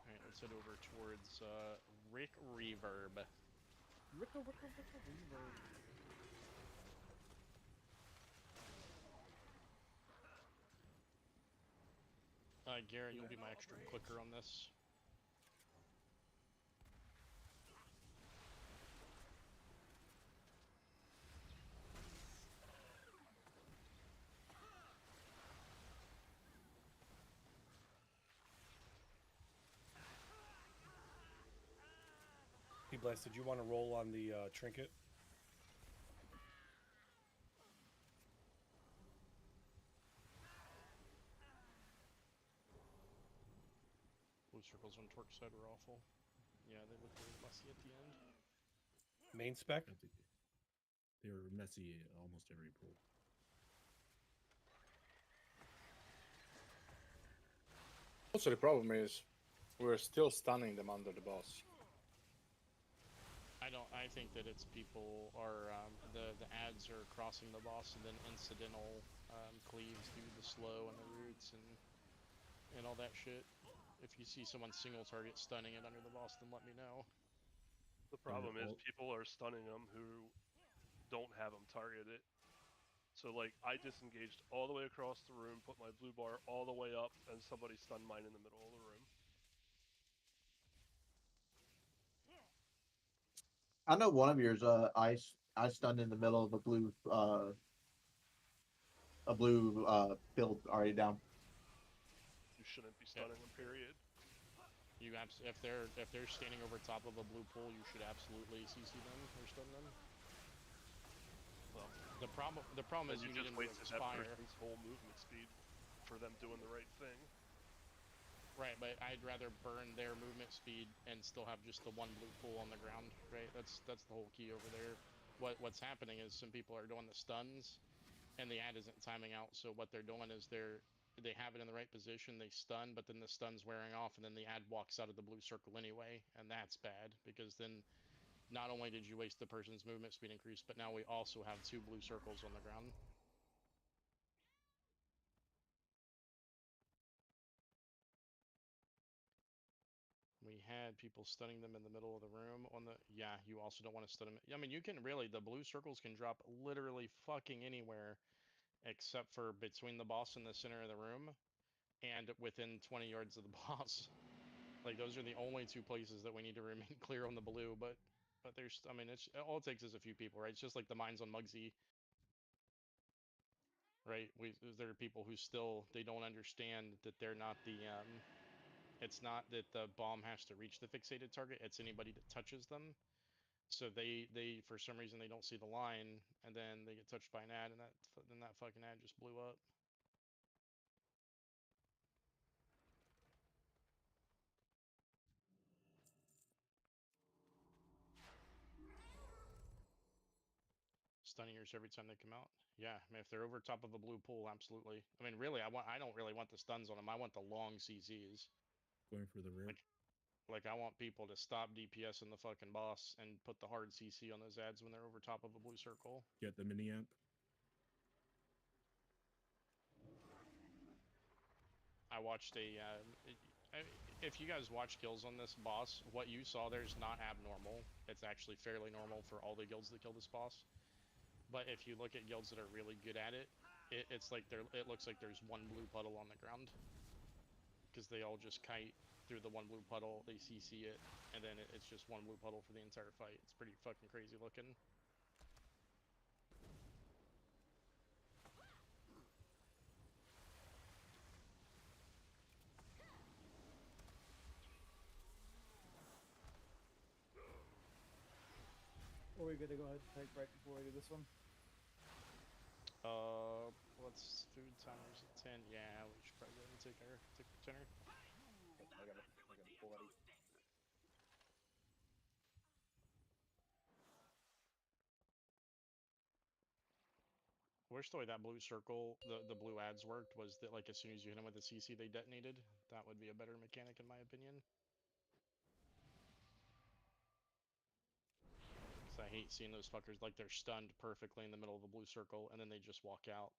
Alright, let's head over towards Rick Reverb. Reverb. Garrett, you'll be my extra clicker on this. P-Blast, did you want to roll on the trinket? Blue circles on Torque side were awful. Yeah, they look really messy at the end. Main spec? They were messy almost every pull. Also, the problem is we're still stunning them under the boss. I think that it's people are the ads are crossing the boss and then incidental cleaves due to the slow and the roots and all that shit. If you see someone single target stunning it under the boss, then let me know. The problem is people are stunning them who don't have them targeted. So like I disengaged all the way across the room, put my blue bar all the way up, and somebody stunned mine in the middle of the room. I know one of yours. I stunned in the middle of a blue build already down. You shouldn't be stunning them. Period. You if they're standing over top of a blue pool, you should absolutely CC them or stun them. Well, the problem is you need just them to wasted that expire. person's whole movement speed for them doing the right thing. Right, but I'd rather burn their movement speed and still have just the one blue pool on the ground. Right, that's the whole key over there. What's happening is some people are doing the stuns, and the ad isn't timing out. So what they're doing is they have it in the right position, they stun, but then the stun's wearing off, and then the ad walks out of the blue circle anyway, and that's bad because then not only did you waste the person's movement speed increase, but now we also have 2 blue circles on the ground. We had people stunning them in the middle of the room on the... Yeah, you also don't want to stun them. I mean, you can really... The blue circles can drop literally fucking anywhere except for between the boss and the center of the room and within 20 yards of the boss. Like, those are the only 2 places that we need to remain clear on the blue, but there's... I mean, it's all it takes is a few people, right? It's just like the mines on Muggsy. Right? There are people who still... They don't understand that they're not the... It's not that the bomb has to reach the fixated target, it's anybody that touches them. So they for some reason they don't see the line, and then they get touched by an ad, and then that fucking ad just blew up. Stunning yours every time they come out. Yeah, I mean, if they're over top of a blue pool, absolutely. I mean, really, I don't really want the stuns on them. I want the long CCs. Going for the rare. Like I want people to stop DPS in the fucking boss and put the hard CC on those ads when they're over top of a blue circle. Get the mini amp. I watched if you guys watch kills on this boss, what you saw there is not abnormal. It's actually fairly normal for all the guilds that kill this boss. But if you look at guilds that are really good at it, it's like it looks like there's one blue puddle on the ground. Because they all just kite through the one blue puddle, they CC it, and then it's just one blue puddle for the entire fight. It's pretty fucking crazy looking. Or are we good to go ahead and take a break before we do this one? What's food timers at 10? Yeah, we should probably go ahead and take our dinner. I got a 40. I wish the way that blue circle, the blue ads worked was that like as soon as you hit them with a CC, they detonated. That would be a better mechanic in my opinion. Because I hate seeing those fuckers like they're stunned perfectly in the middle of a blue circle and then they just walk out.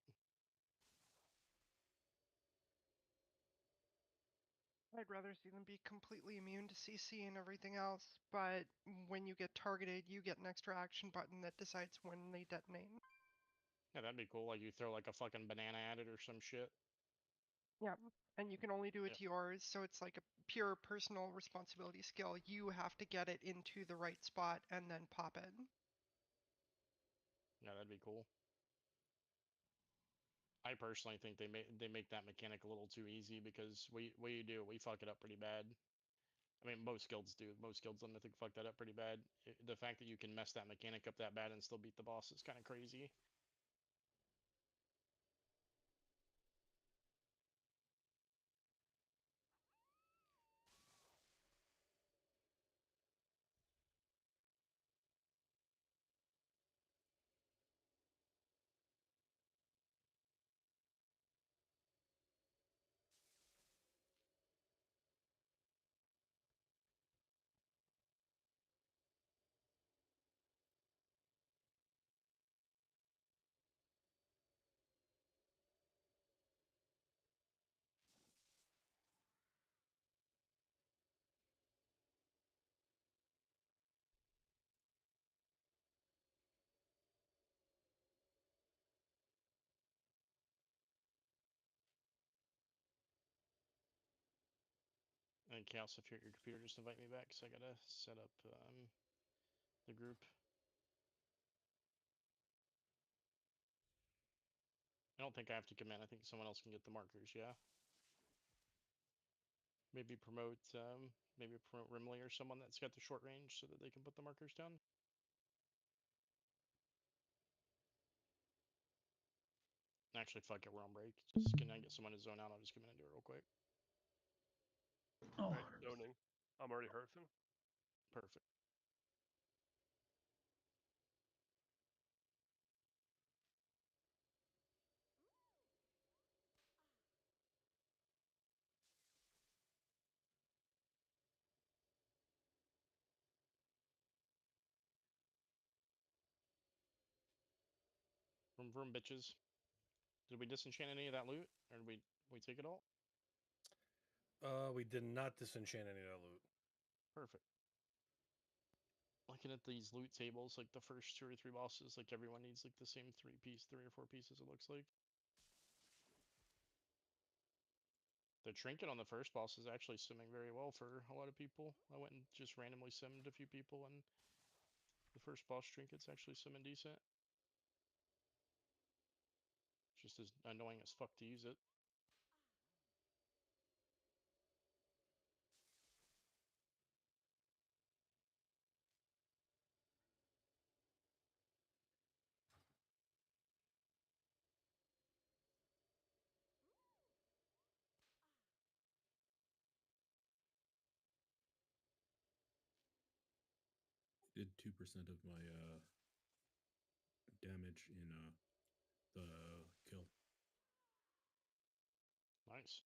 I'd rather see them be completely immune to CC and everything else, but when you get targeted, you get an extra action button that decides when they detonate. Yeah, that'd be cool. Like you throw like a fucking banana at it or some shit. Yeah, and you can only do it to yours, so it's like a pure personal responsibility skill. You have to get it into the right spot and then pop it. Yeah, that'd be cool. I personally think they make that mechanic a little too easy because we fuck it up pretty bad. I mean, most guilds do. Most guilds on Mythic fuck that up pretty bad. The fact that you can mess that mechanic up that bad and still beat the boss is kind of crazy. And Chaos, if you're at your computer, just invite me back because I gotta set up the group. I don't think I have to come in. I think someone else can get the markers. Yeah. Maybe promote Rimley or someone that's got the short range so that they can put the markers down. Actually, fuck it, we're on break. Just can I get someone to zone out? I'll just come in and do it real quick. Oh. Right, zoning. I'm already hurting. Perfect. Vroom bitches. Did we disenchant any of that loot? Or did we take it all? We did not disenchant any of that loot. Perfect. Looking at these loot tables, like the first 2 or 3 bosses, like everyone needs like the same 3 or 4 pieces it looks like. The trinket on the first boss is actually simming very well for a lot of people. I went and just randomly simmed a few people and the first boss trinket's actually simming decent. Just as annoying as fuck to use it. did 2% of my damage in the kill. Nice.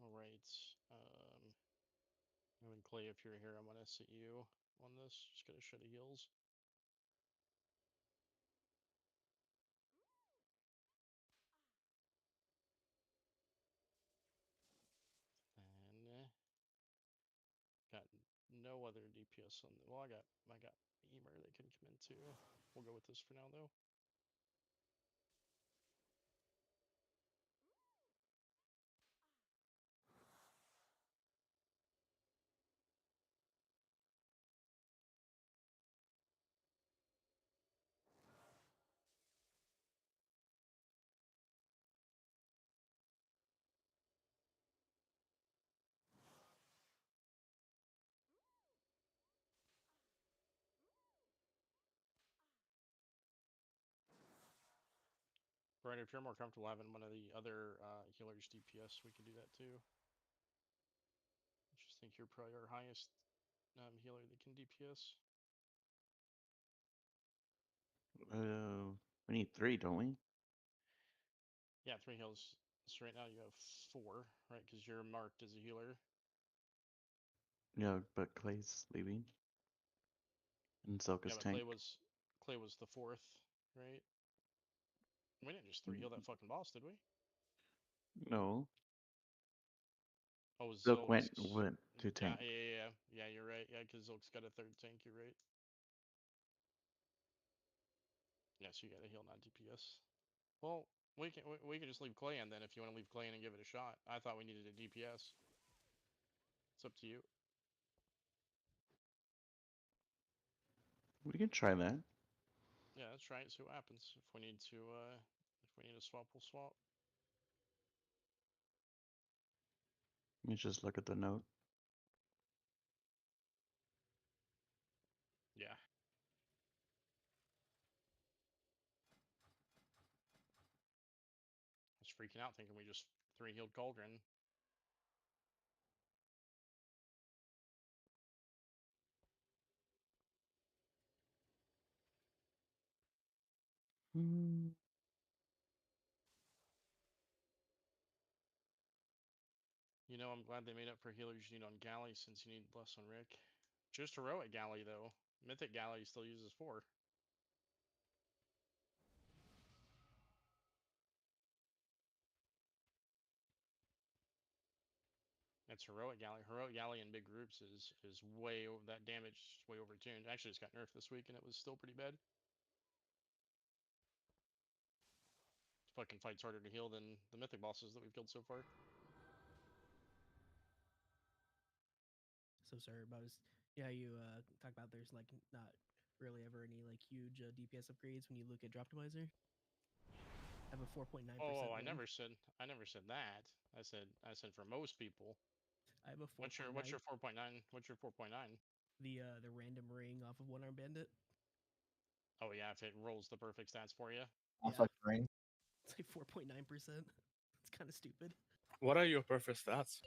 All right. And Clay, if you're here, I'm gonna sit you on this. Just gonna shut of heals. And got no other DPS on the, well, I got Emer that can come in too. We'll go with this for now though. Brian, if you're more comfortable having one of the other healers DPS, we can do that too. I just think you're probably our highest healer that can DPS. We need 3, don't we? Yeah, 3 heals. So right now you have 4, right? Because you're marked as a healer. Yeah, but Clay's leaving. And Silk Yeah, is but tank. Clay was the 4th, right? We didn't just 3 heal that fucking boss, did we? No. Oh, Silk went Zilk's. to tank. Yeah, you're right. Yeah, because Zilk's got a 3rd tank, you're right. Yeah, so you gotta heal, not DPS. Well, we can just leave Clay in then if you want to leave Clay in and give it a shot. I thought we needed a DPS. It's up to you. We can try that. Yeah, let's try it. See what happens. If we need to swap, we'll swap. Let me just look at the note. Yeah. freaking out thinking we just 3-healed Cauldron. You know, I'm glad they made up for healers you need on Galley since you need less on Rick. Just Heroic Galley, though. Mythic Galley still uses 4. It's Heroic Galley. Heroic Galley in big groups is way over, that damage is way overtuned. Actually, it's got nerfed this week and it was still pretty bad. Fucking fight's harder to heal than the mythic bosses that we've killed so far. So sorry about this. Yeah, you talk about there's like not really ever any like huge DPS upgrades when you look at Droptimizer. I have a 4.9%. Oh, I never said that. I said for most people. I have a 4.9. What's your 4.9? What's your 4.9? The random ring off of One Arm Bandit. Oh yeah, if it rolls the perfect stats for you. That's like ring. It's like 4.9%. It's kind of stupid. What are your perfect stats?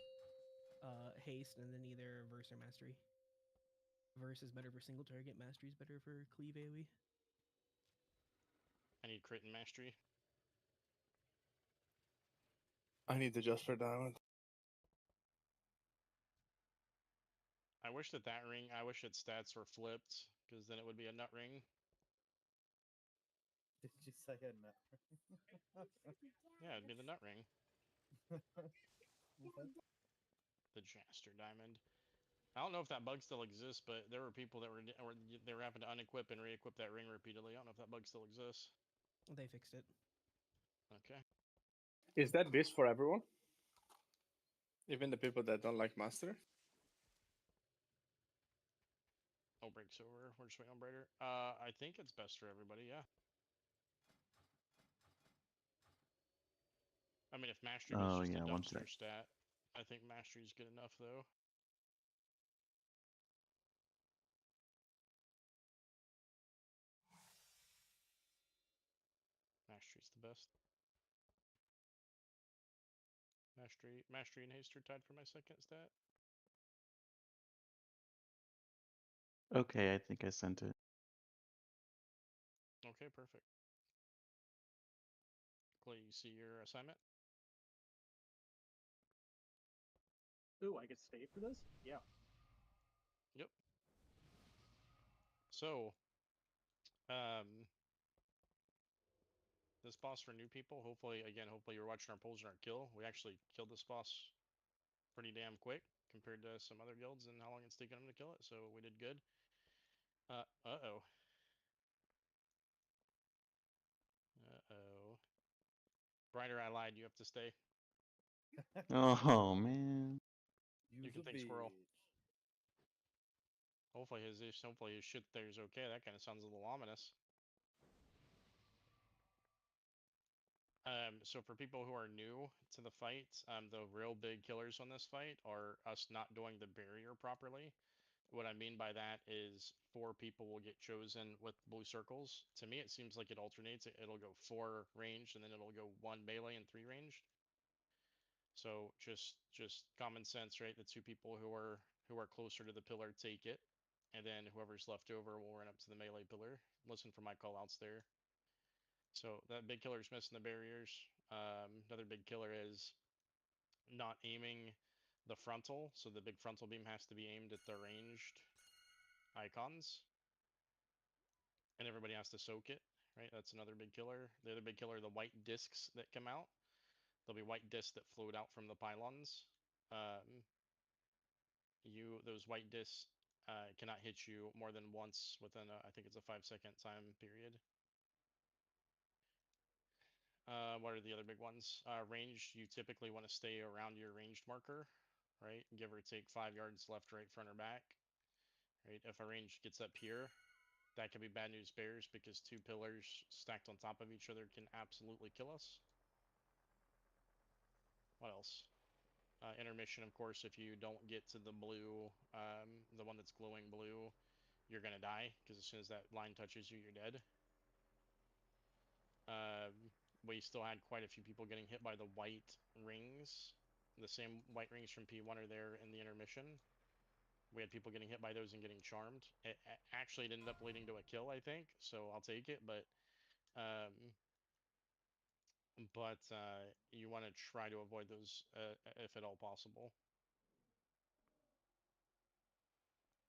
Haste and then either verse or mastery. Verse is better for single target. Mastery is better for cleave AoE. I need crit and mastery. I need the Jasper Diamond. I wish that ring. I wish its stats were flipped because then it would be a nut ring. Did you say a nut ring? Yeah, it'd be the nut ring. Okay. The Jaster Diamond. I don't know if that bug still exists, but there were people that they were having to unequip and re-equip that ring repeatedly. I don't know if that bug still exists. They fixed it. Okay. Is that this for everyone? Even the people that don't like Master? Oh, breaks over. We're just waiting on Brighter. I think it's best for everybody, yeah. I mean, if Mastery was just a dumpster stat, I think Mastery is good enough, though. Mastery's the best. Mastery and Haste are tied for my second stat. Okay, I think I sent it. Okay, perfect. Clay, you see your assignment? Ooh, I get stay for this? Yeah. Yep. So, this boss for new people, hopefully you're watching our polls and our kill. We actually killed this boss pretty damn quick compared to some other guilds and how long it's taken them to kill it, so we did good. Uh-oh. Uh-oh. Brighter, I lied. You have to stay. Oh, man. You can take Squirrel. Hopefully his shit there is okay. That kind of sounds a little ominous. So for people who are new to the fight, the real big killers on this fight are us not doing the barrier properly. What I mean by that is 4 people will get chosen with blue circles. To me, it seems like it alternates. It'll go 4 ranged, and then it'll go 1 melee and 3 ranged. So just common sense, right? The 2 people who are closer to the pillar take it, and then whoever's left over will run up to the melee pillar. Listen for my callouts there. So that big killer's missing the barriers. Another big killer is not aiming the frontal, so the big frontal beam has to be aimed at the ranged icons, and everybody has to soak it, right? That's another big killer. The other big killer are the white discs that come out. There'll be white discs that float out from the pylons. Those white discs cannot hit you more than once within I think it's a 5-second time period. What are the other big ones? Ranged, you typically want to stay around your ranged marker, right? Give or take 5 yards left, right, front, or back. Right? If a range gets up here, that could be bad news bears because 2 pillars stacked on top of each other can absolutely kill us. What else? Intermission, of course, if you don't get to the blue, the one that's glowing blue, you're going to die because as soon as that line touches you, you're dead. we still had quite a few people getting hit by the white rings. The same white rings from P1 are there in the intermission. We had people getting hit by those and getting charmed. It actually ended up leading to a kill, I think, so I'll take it, but you want to try to avoid those if at all possible.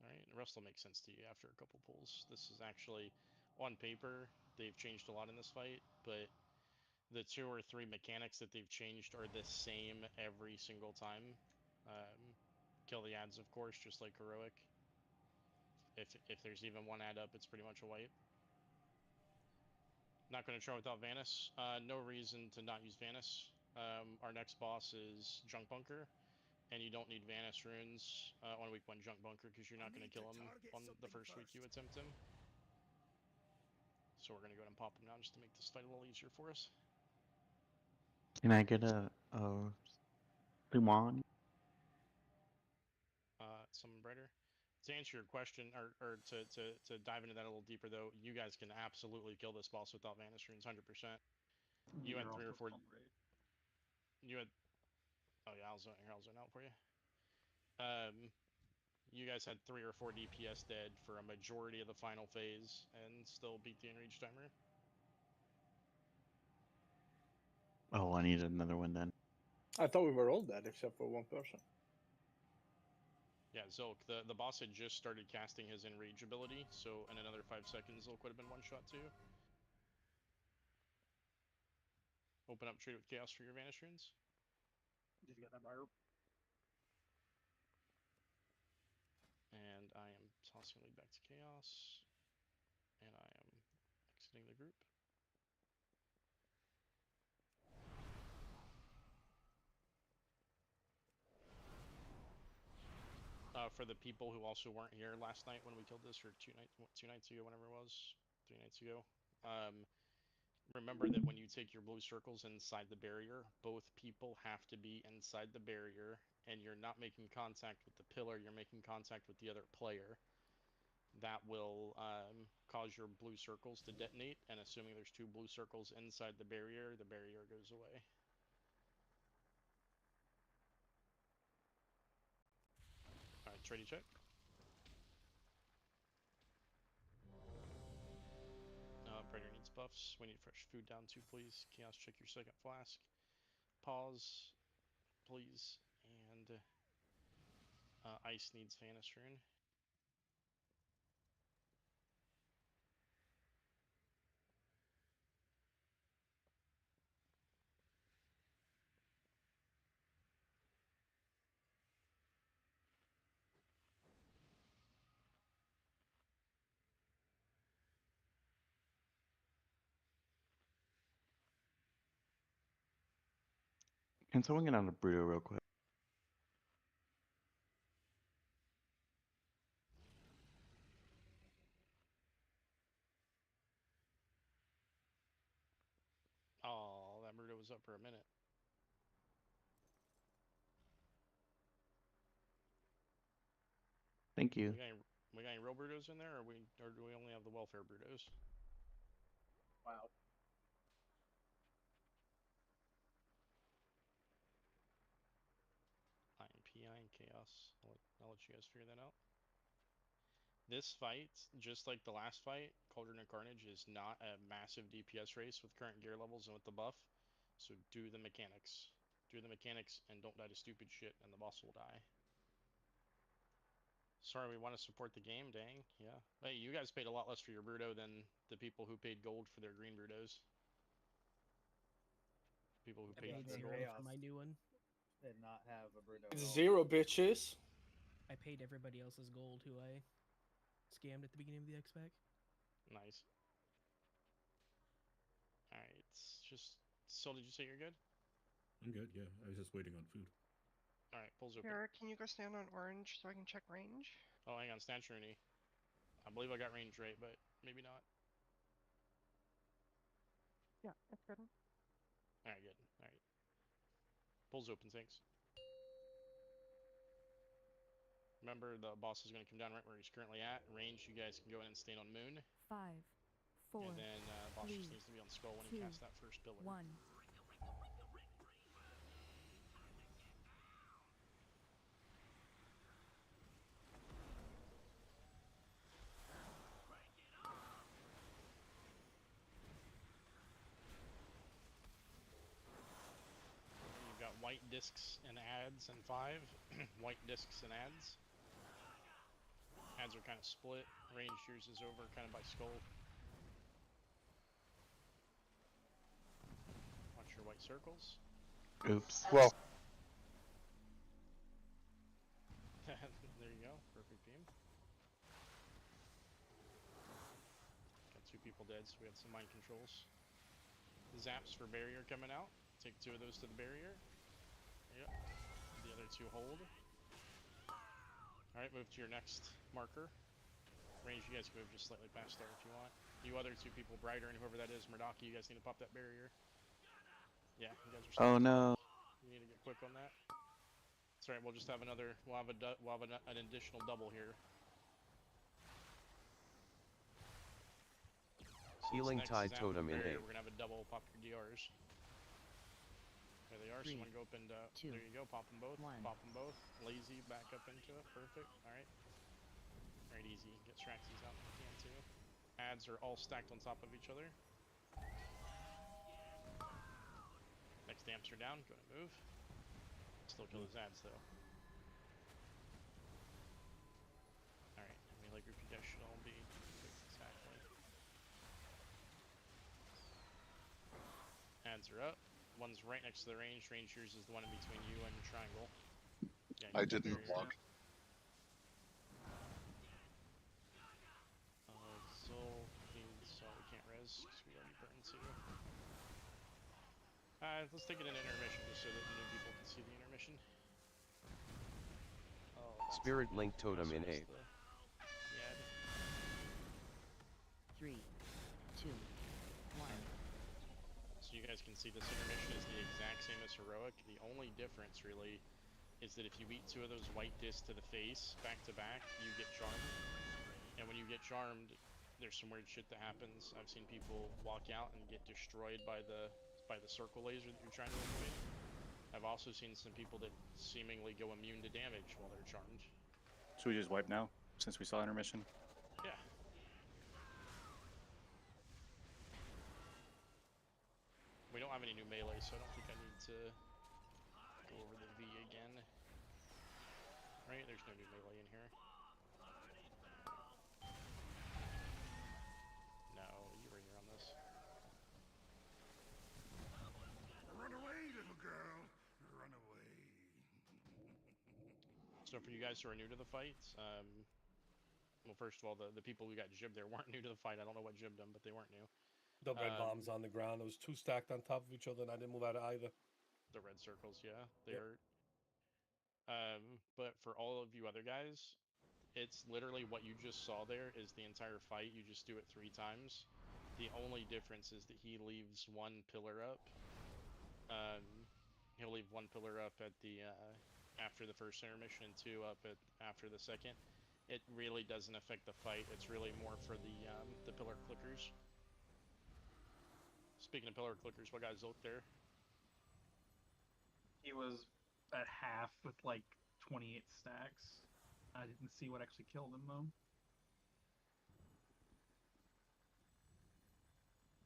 All right, the rest will make sense to you after a couple pulls. This is actually, on paper, they've changed a lot in this fight, but the 2 or 3 mechanics that they've changed are the same every single time. Kill the ads, of course, just like Heroic. If there's even one ad up, it's pretty much a wipe. Not going to try without Vanus. No reason to not use Vanus. Our next boss is Junk Bunker, and you don't need Vanus runes on week 1 Junk Bunker because you're not going to kill him on the first week you attempt him. So we're going to go ahead and pop him now just to make this fight a little easier for us. Can I get a Lumon? Someone brighter. To answer your question, or to dive into that a little deeper, though, you guys can absolutely kill this boss without Vanus runes, 100%. You had 3 or 4. You had. Oh yeah, I'll zone out for you. You guys had 3 or 4 DPS dead for a majority of the final phase and still beat the Enrage timer. Oh, I need another one then. I thought we were all dead except for one person. Yeah, Zilk, the boss had just started casting his Enrage ability, so in another 5 seconds, Zilk would have been one-shot too. Open up Trade with Chaos for your Vanish runes. Did you get that, Byron? And I am tossing lead back to Chaos. And I am exiting the group. For the people who also weren't here last night when we killed this, or two nights ago, whenever it was, 3 nights ago, remember that when you take your blue circles inside the barrier, both people have to be inside the barrier, and you're not making contact with the pillar, you're making contact with the other player. That will cause your blue circles to detonate, and assuming there's 2 blue circles inside the barrier goes away. Alright, trading check. Predator needs buffs. We need fresh food down 2, please. Chaos, check your second flask. Pause, please. And Ice needs Vanus rune. Can someone get on a Bruto real quick? Oh, that Murdo was up for a minute. Thank you. We got any real Brutos in there, or do we only have the welfare Brutos? Wow. I am PI and Chaos. I'll let you guys figure that out. This fight, just like the last fight, Cauldron of Carnage is not a massive DPS race with current gear levels and with the buff. So do the mechanics. Do the mechanics and don't die to stupid shit, and the boss will die. Sorry, we want to support the game, dang. Yeah. Hey, you guys paid a lot less for your Bruto than the people who paid gold for their green Brutos. People who paid for their gold. For my new one. Did not have a Bruto. Zero bitches. I paid everybody else's gold who I scammed at the beginning of the X-Pack. Nice. Alright, just... So did you say you're good? I'm good, yeah. I was just waiting on food. Alright, pulls open. Eric, can you go stand on orange so I can check range? Oh, hang on, Snatch Rooney. I believe I got range right, but maybe not. Yeah, that's good. Alright, good. Alright. Pulls open, thanks. Remember, the boss is going to come down right where he's currently at. Range, you guys can go in and stand on Moon. 5, 4, And then boss just 3, needs to be on skull when 2, he casts that first pillar. 1. You've got white discs and ads and 5. White discs and ads. Ads are kind of split. Range yours is over kind of by skull. Watch your white circles. Oops. Well, There you go. Perfect beam. Got 2 people dead, so we had some mind controls. Zaps for barrier coming out. Take 2 of those to the barrier. Yep. The other 2 hold. Alright, move to your next marker. Range, you guys can move just slightly past there if you want. You other 2 people, Brighter and whoever that is, Murdaki, you guys need to pop that barrier. Yeah, you guys are stuck. Oh no. You need to get quick on that. That's right, we'll just have another, we'll have an additional double here. Healing Tide Totem in 8. We're gonna have a double, pop your DRs. There they are, 3, someone go up and, 2, there you go, pop them both, 1. pop them both. Lazy, back up into it, perfect, alright. Alright, easy, get Straxies out if you can too. Ads are all stacked on top of each other. Next damps are down, go to move. Still kill those ads though. Alright, melee group you guys should all be fixed exactly. Ads are up. One's right next to the range. Range yours is the one in between you and the triangle. Yeah, I didn't block. Zol needs, so we can't res because we already burned 2. Let's take it in intermission just so that the new people can see the intermission. Oh, Spirit Link Totem in 8. 3, 2, 1. So you guys can see this intermission is the exact same as Heroic. The only difference really is that if you beat 2 of those white discs to the face back to back, you get charmed. And when you get charmed, there's some weird shit that happens. I've seen people walk out and get destroyed by the circle laser that you're trying to avoid. I've also seen some people that seemingly go immune to damage while they're charmed. Should we just wipe now, since we saw intermission? Yeah. We don't have any new melee, so I don't think I need to go over the V again. Right? There's no new melee in here. No, you were here on this. Run away, little girl. Run away. So for you guys who are new to the fights, well, first of all, the people who got jibbed there weren't new to the fight. I don't know what jibbed them, but they weren't new. The red bombs on the ground. There was 2 stacked on top of each other, and I didn't move out of either. The red circles, yeah. They're... but for all of you other guys, it's literally what you just saw there is the entire fight. You just do it 3 times. The only difference is that he leaves 1 pillar up. He'll leave 1 pillar up at the after the first intermission and 2 up at after the second. It really doesn't affect the fight. It's really more for the pillar clickers. Speaking of pillar clickers, what got Zolk there? He was at half with like 28 stacks. I didn't see what actually killed him though.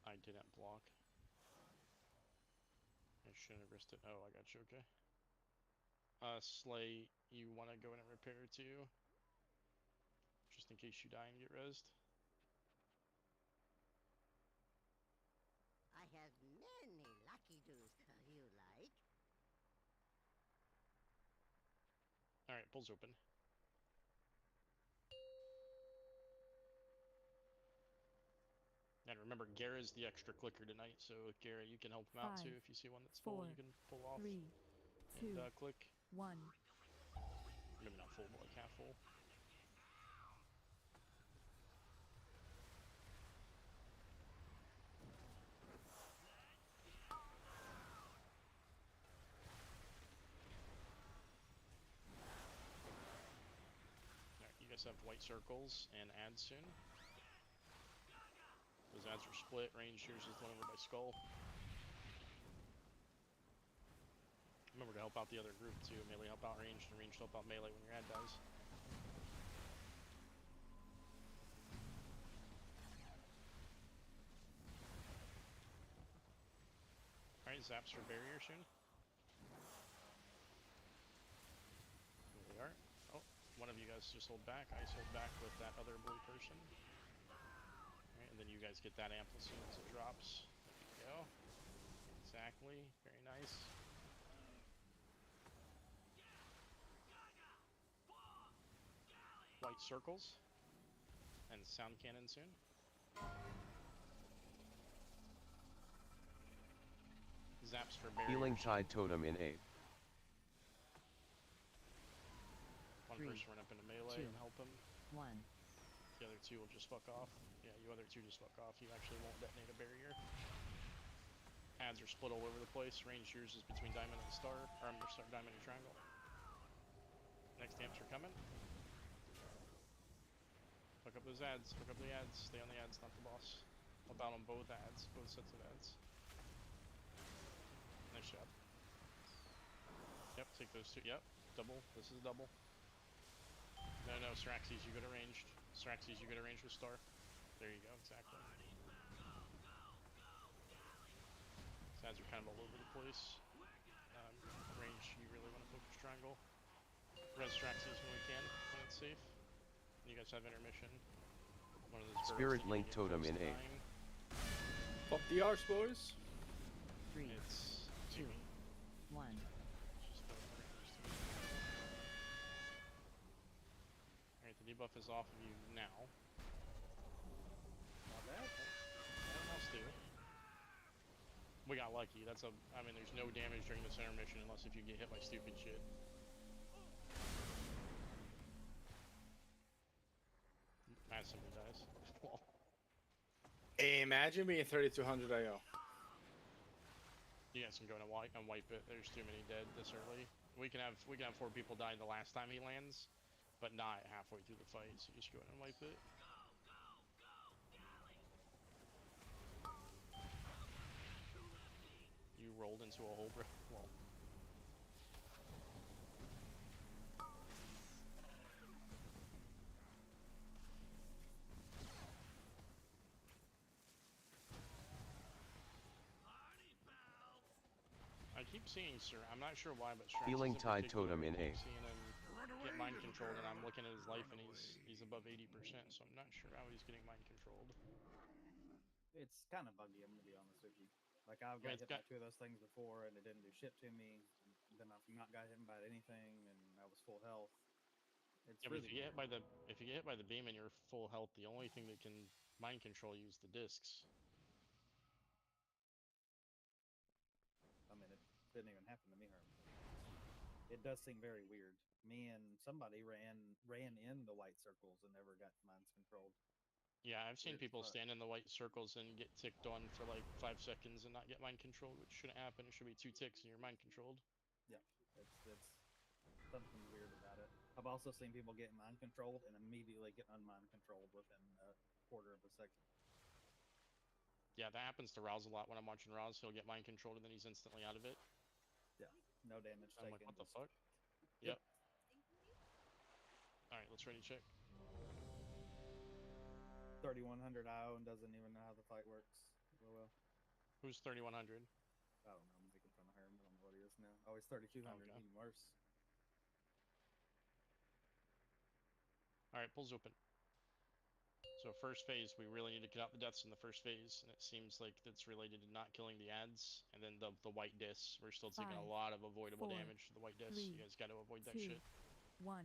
I didn't block. I shouldn't have risked it. Oh, I got you, okay. Slay, you want to go in and repair too? Just in case you die and get rezzed. I have many lucky doos you like. Alright, pulls open. And remember, Gara's the extra clicker tonight, so Gara, you can help him out 5, too if you see one that's full. 4, You can pull off 3, 2, and click. 1. Maybe not full, but like half full. Alright, you guys have white circles and ads soon. Those ads ads are split. Range yours is the one over by skull. Remember to help out the other group too. Melee help out ranged, and ranged help out melee when your ad dies. Alright, zaps for barrier soon. Here we are. Oh, one of you guys just hold back. Ice hold back with that other blue person. Alright, and then you guys get that ample as soon as it drops. There you go. Exactly. Very nice. White circles. And sound cannon soon. Zaps for barrier. Healing Tide Totem in A. One 3, person run up into melee 2, and help him. 1. The other two will just fuck off. Yeah, you other two just fuck off. You actually won't detonate a barrier. Ads are split all over the place. Range yours is between diamond and star. Or I'm sorry, diamond and triangle. Next amps are coming. Fuck up those ads. Fuck up the ads. Stay on the ads, not the boss. Help out on both ads. Both sets of ads. Nice job. Yep, take those two. Yep, double. This is double. No, Syraxes, you go to ranged. Syraxes, you go to ranged with star. There you go, exactly. These ads are kind of all over the place. Range, you really want to focus triangle. Res Syraxes when we can, when it's safe. And you guys have intermission. One of those Spirit Link Totem in A. Pop the arse, boys. 3, It's 2, 1. Alright, the debuff is off of you now. Not bad. Everyone else do. We got lucky. That's a. I mean, there's no damage during this intermission unless if you get hit by stupid shit. Massively dies. Imagine being 3200 IO. You guys can go and wipe it. There's too many dead this early. We can have 4 people die the last time he lands, but not halfway through the fight. So just go ahead and wipe it. You rolled into a hole, bro. Well. I keep seeing Sir. I'm not sure why, but Healing Tide Totem in A. I'm seeing him get mind controlled, and I'm looking at his life, and he's above 80%. So I'm not sure how he's getting mind controlled. It's kind of buggy, I'm gonna be honest with you. Like I've got hit by 2 of those things before, and it didn't do shit to me. Then I've not got hit by anything, and I was full health. It's Yeah, really but if you get hit by the beam and you're full health, the only thing that can mind control you is the discs. I mean, it didn't even happen to me, Herm. It does seem very weird. Me and somebody ran in the white circles and never got mind controlled. Yeah, I've seen people stand in the white circles and get ticked on for like 5 seconds and not get mind controlled, which shouldn't happen. It should be 2 ticks and you're mind controlled. Yeah, it's something weird about it. I've also seen people get mind controlled and immediately get unmind controlled within a quarter of a second. Yeah, that happens to Rouse a lot when I'm watching Rouse. He'll get mind controlled and then he's instantly out of it. Yeah, no damage I'm taken. like, what the fuck? Yep. Alright, let's ready check. 3100 IO and doesn't even know how the fight works. Well. Who's 3100? I don't know. I'm making fun of Herm. I don't know what he is now. Oh, he's 3200. Okay. Even worse. Alright, pulls open. So first phase, we really need to get out the deaths in the first phase, and it seems like that's related to not killing the ads, and then the white discs. We're still taking a lot of avoidable damage to the white discs. You guys got to avoid that shit. 1.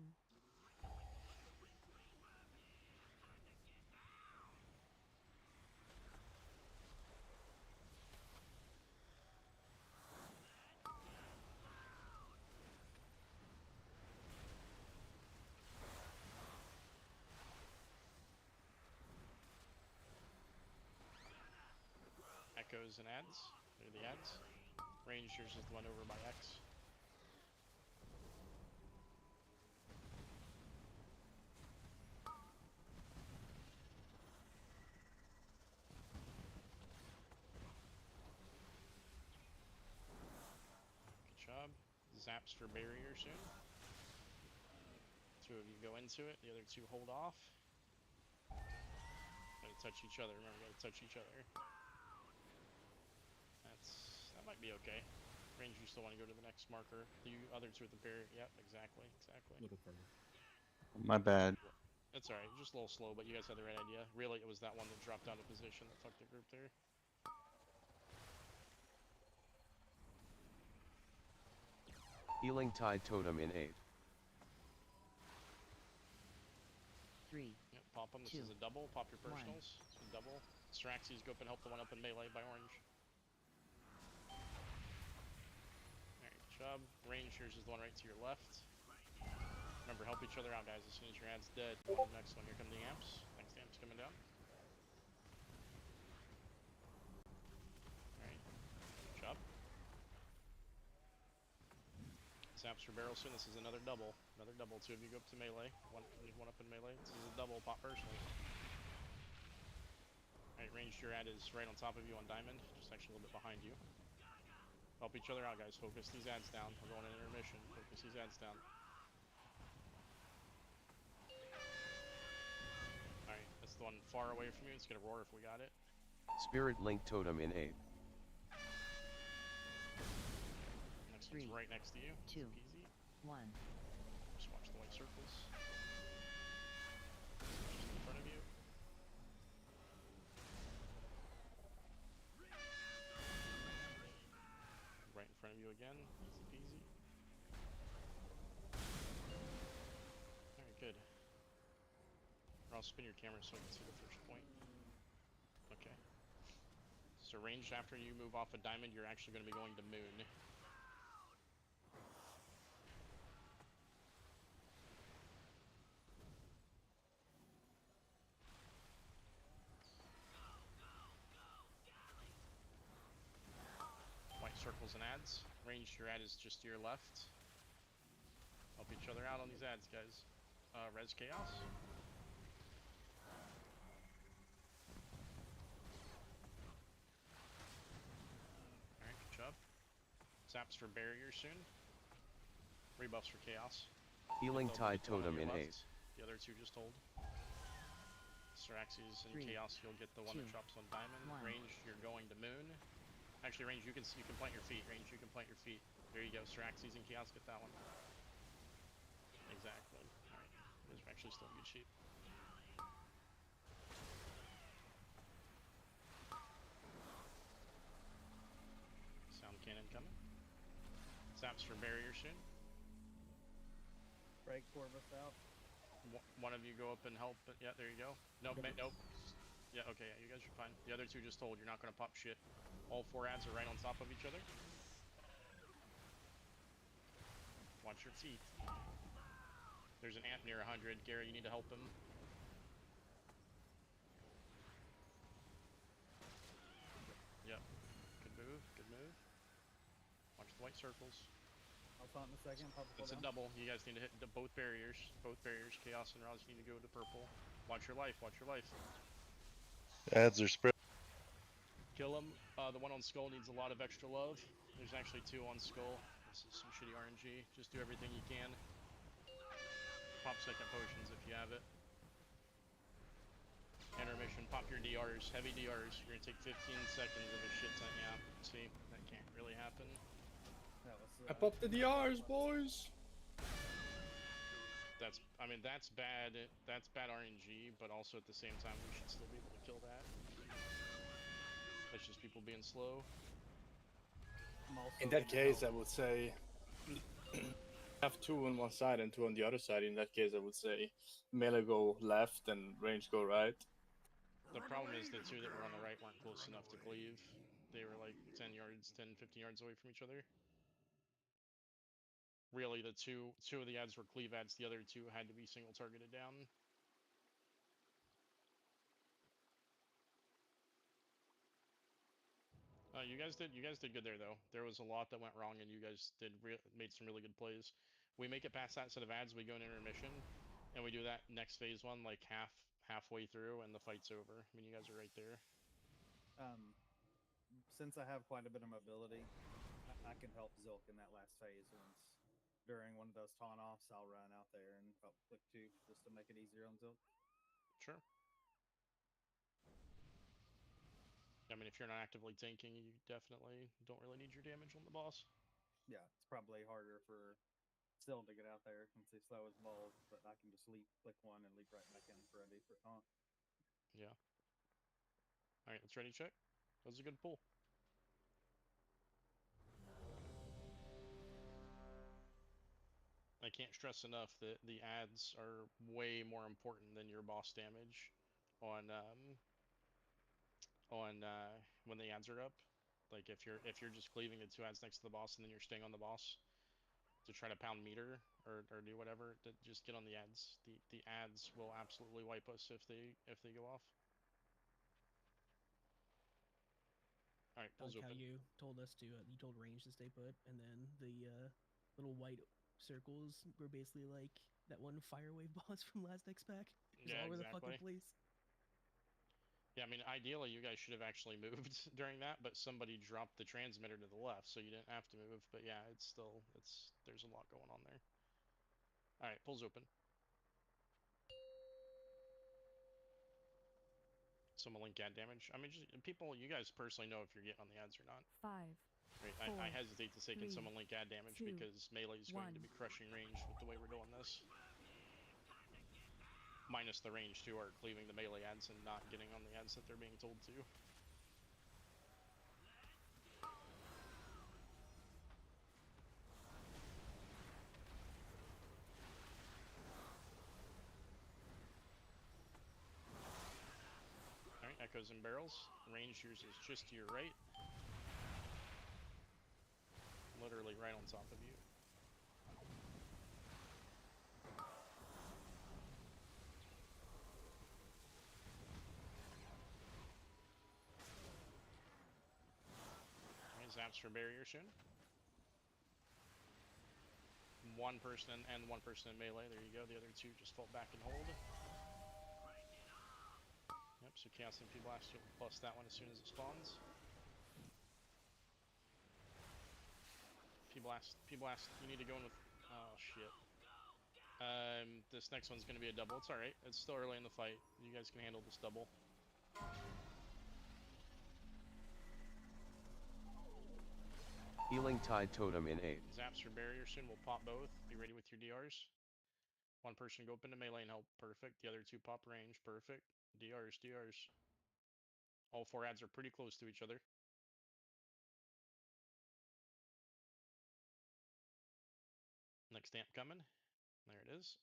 Echoes and ads. They're the ads. Rangers is the one over by X. Saps for barrier soon. 2 of you go into it, the other 2 hold off. Gotta touch each other, remember, gotta touch each other. That might be okay. Range, you still want to go to the next marker. The other 2 at the barrier, yep, exactly. A little further. My bad. It's alright, just a little slow, but you guys had the right idea. Really, it was that one that dropped out of position that fucked the group there. Healing Tide Totem in 8. 3. Yep, pop them. This is a double. Pop your personals. It's a double. Straxies, go up and help the one up in melee by orange. Alright, good job. Rangers is the one right to your left. Remember, help each other out, guys. As soon as your ad's dead, go to the next one. Here come the amps. Next amp's coming down. Alright, good job. Saps for barrel soon. This is another double. Another double. 2 of you go up to melee. Leave one up in melee. This is a double. Pop personals. Alright, ranged your ad is right on top of you on diamond. Just actually a little bit behind you. Help each other out, guys. Focus these ads down. We're going in intermission. Focus these ads down. Alright, that's the one far away from you. It's gonna roar if we got it. Spirit Link Totem in 8. Next one's right next to you. 2. Easy. 1. Just watch the white circles. Just in front of you. Right in front of you again. Easy peasy. Alright, good. Or I'll spin your camera so I can see the first point. Okay. So ranged after you move off a diamond, you're actually going to be going to moon. White circles and ads. Ranged, your ad is just to your left. Help each other out on these ads, guys. Res Chaos. Alright, good job. Saps for barrier soon. Rebuffs for chaos. Healing Tide Totem in 8. The other 2 just hold. Syraxes and 3, chaos, you'll get the one 2, that drops on diamond. 1. Range, you're going to moon. Actually, range, you can plant your feet. Range, you can plant your feet. There you go. Syraxes and chaos, get that one. Exactly. Alright. Those are actually still in good shape. Sound cannon coming. Saps for barrier soon. Break Corvus out. One of you go up and help. Yeah, there you go. Nope, nope. Yeah, okay, yeah, you guys are fine. The other 2 just hold. You're not going to pop shit. All 4 ads are right on top of each other. Watch your feet. There's an amp near 100. Gary, you need to help him. Yep. Good move, good move. Watch the white circles. I'll taunt in a second. It's a double. You guys need to hit both barriers. Both barriers. Chaos and Roz need to go to purple. Watch your life. Watch your life. Ads are spread. Kill him. The one on Skull needs a lot of extra love. There's actually 2 on Skull. This is some shitty RNG. Just do everything you can. Pop second potions if you have it. Intermission. Pop your DRs. Heavy DRs. You're gonna take 15 seconds of a shit ton. Yeah. See, that can't really happen. I popped the DRs, boys. That's bad. That's bad RNG, but also at the same time, we should still be able to kill that. That's just people being slow. In that case, I would say have 2 on one side and 2 on the other side. In that case, I would say melee go left and range go right. The problem is the 2 that were on the right weren't close enough to cleave. They were like 10 yards, 10, 15 yards away from each other. Really, the two of the ads were cleave ads. The other 2 had to be single targeted down. You guys did good there though. There was a lot that went wrong, and you guys made some really good plays. We make it past that set of ads, we go into intermission, and we do that next phase 1 like halfway through, and the fight's over. I mean, you guys are right there. Since I have quite a bit of mobility, I can help Zilk in that last phase once during one of those taunt offs, I'll run out there and help click 2 just to make it easier on Zilk. Sure. I mean, if you're not actively tanking, you definitely don't really need your damage on the boss. Yeah, it's probably harder for Still to get out there since he's slow as balls, but I can just click 1 and leap right back in for ready for taunt. Yeah. All right, let's ready check. That was a good pull. I can't stress enough that the ads are way more important than your boss damage on when the ads are up. Like if you're just cleaving the 2 ads next to the boss and then you're staying on the boss to try to pound meter or do whatever, to just get on the ads. The ads will absolutely wipe us if they go off. All right, pulls like open. how you told us to you told range to stay put, and then the little white circles were basically like that one fire wave boss from last X pack. It was all over the fucking place. Yeah, I mean, ideally you guys should have actually moved during that, but somebody dropped the transmitter to the left, so you didn't have to move. But yeah, there's a lot going on there. All right, pulls open. Someone link ad damage. I mean, just, people, you guys personally know if you're getting on the ads or not. 5. Right, I hesitate to say can someone link ad damage 2, because melee is going to be crushing range with the way we're doing this. Minus the range too, are cleaving the melee ads and not getting on the ads that they're being told to. Alright, echoes and barrels. Range yours is just to your right. Literally right on top of you. Alright, zaps for barrier soon. One person and one person in melee. There you go. The other 2 just fall back and hold. Yep, so Chaos and P-Blast, you'll bust that one as soon as it spawns. P-Blast, you need to go in with... Oh, shit. This next one's going to be a double. It's alright. It's still early in the fight. You guys can handle this double. Healing Tide Totem in 8. Zaps for barrier soon. We'll pop both. Be ready with your DRs. One person go up into melee and help. Perfect. The other 2 pop range. Perfect. DRs. All 4 ads are pretty close to each other. Next amp coming. There it is.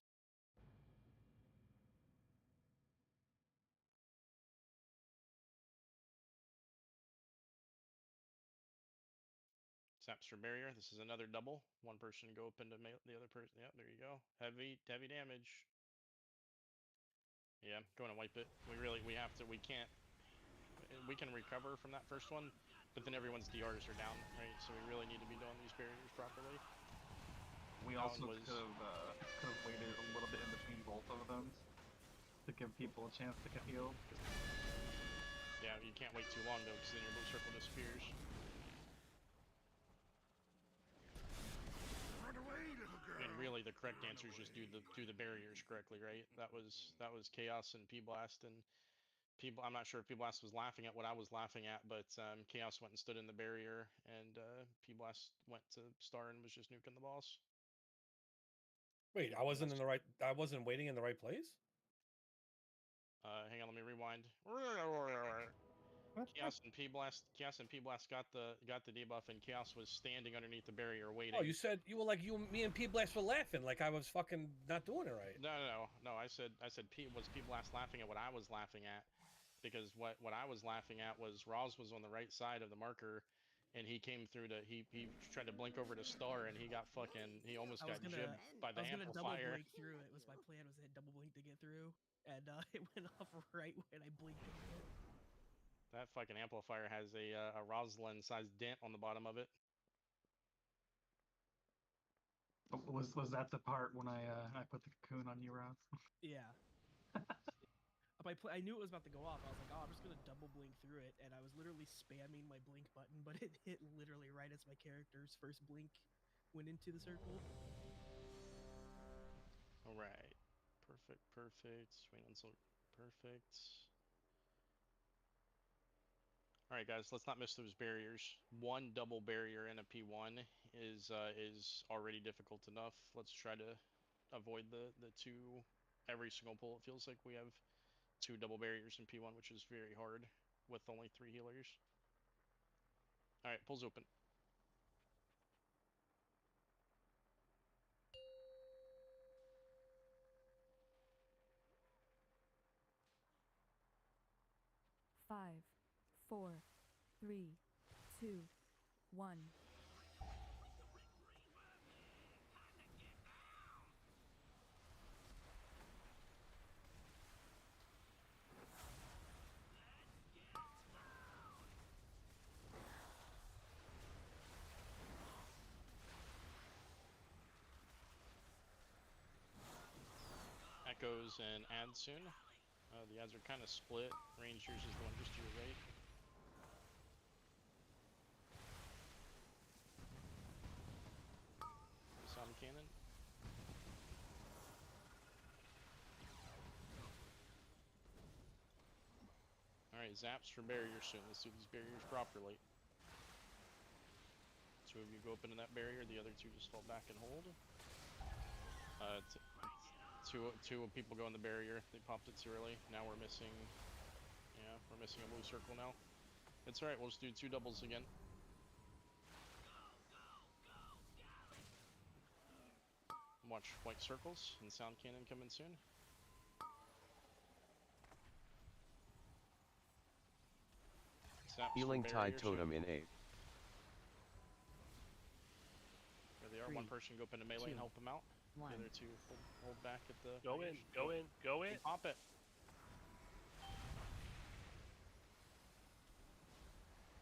Zaps for barrier. This is another double. One person go up into the other person. Yep, there you go. Heavy damage. Yeah, going to wipe it. We can't. We can recover from that first one, but then everyone's DRs are down, right? So we really need to be doing these barriers properly. We also could have waited a little bit in between both of them to give people a chance to get healed. Yeah, you can't wait too long though, because then your blue circle disappears. I mean, really, the correct answer is just do the barriers correctly, right? That was Chaos and P-Blast, and I'm not sure if P-Blast was laughing at what I was laughing at, but Chaos went and stood in the barrier, and P-Blast went to Star and was just nuking the boss. Wait, I wasn't waiting in the right place? Hang on, let me rewind. Chaos and P-Blast got the debuff, and Chaos was standing underneath the barrier waiting. Oh, you said me and P-Blast were laughing like I was fucking not doing it right. No. I said P-Blast laughing at what I was laughing at, because what I was laughing at was Roz was on the right side of the marker, and he came through to he tried to blink over to Star, and he almost got jibbed by the amplifier. I was gonna double blink through it. Was my plan was to hit double blink to get through, and it went off right when I blinked into it. That fucking amplifier has a Rosalind-sized dent on the bottom of it. Was that the part when I put the cocoon on you, Rob? Yeah. I knew it was about to go off. I was like, oh, I'm just gonna double blink through it, and I was literally spamming my blink button, but it hit literally right as my character's first blink went into the circle. Alright. Perfect, perfect. Wait until perfect. Alright guys, let's not miss those barriers. One double barrier in a P1 is already difficult enough. Let's try to avoid the two every single pull. It feels like we have two double barriers in P1, which is very hard with only 3 healers. Alright, pulls open. Five, 4, 3, 2, 1. Echoes and ads soon. The ads are kind of split. Rangers is the one just to your right. Sound cannon. Alright, zaps for barriers soon. Let's do these barriers properly. 2 of you go up into that barrier, the other 2 just fall back and hold. Two people go in the barrier. They popped it too early. Now we're missing... Yeah, we're missing a blue circle now. It's alright, we'll just do 2 doubles again. Watch white circles and sound cannon coming soon. Healing Tide Totem in 8. There they are. 1 person go up into melee and help them out. The other 2 hold back at the... Go in, go in, go in! Pop it!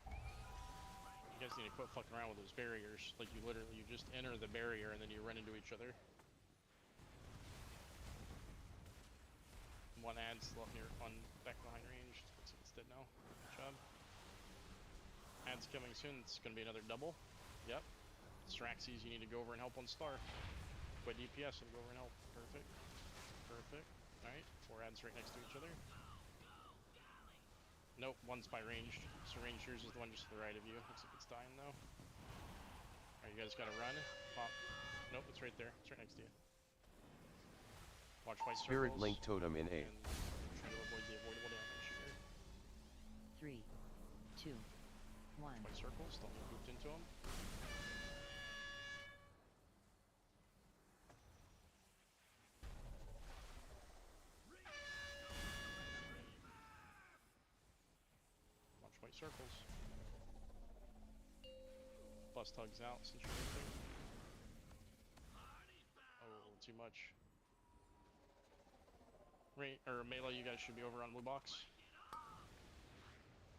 You guys need to quit fucking around with those barriers. Like, you just enter the barrier and then you run into each other. 1 ad's up near, back behind range. Looks like it's dead now. Good job. Ad's coming soon. It's gonna be another double. Yep. Straxies, you need to go over and help 1 star. Quit DPS and go over and help. Perfect. Perfect. Alright, 4 ads right next to each other. Nope, 1's by ranged. So rangers is the one just to the right of you. Looks like it's dying though. Alright, you guys gotta run. Pop. Nope, it's right there. It's right next to you. Watch white Spirit circles. Link Totem in 8. And try to avoid the avoidable damage here. 3, 2, 1. White circles, don't get looped into them. Watch white circles. Bust hugs out since you're right there. Oh, too much. Melee, you guys should be over on blue box.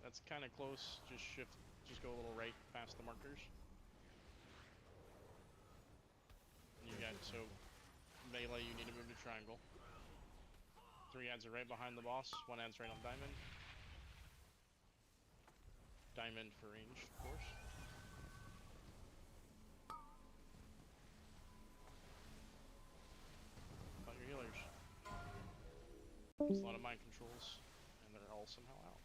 That's kind of close. Just go a little right past the markers. And you guys, so melee, you need to move to triangle. 3 ads are right behind the boss. 1 ad's right on diamond. Diamond for range, of course. About your healers. There's a lot of mind controls, and they're all somehow out.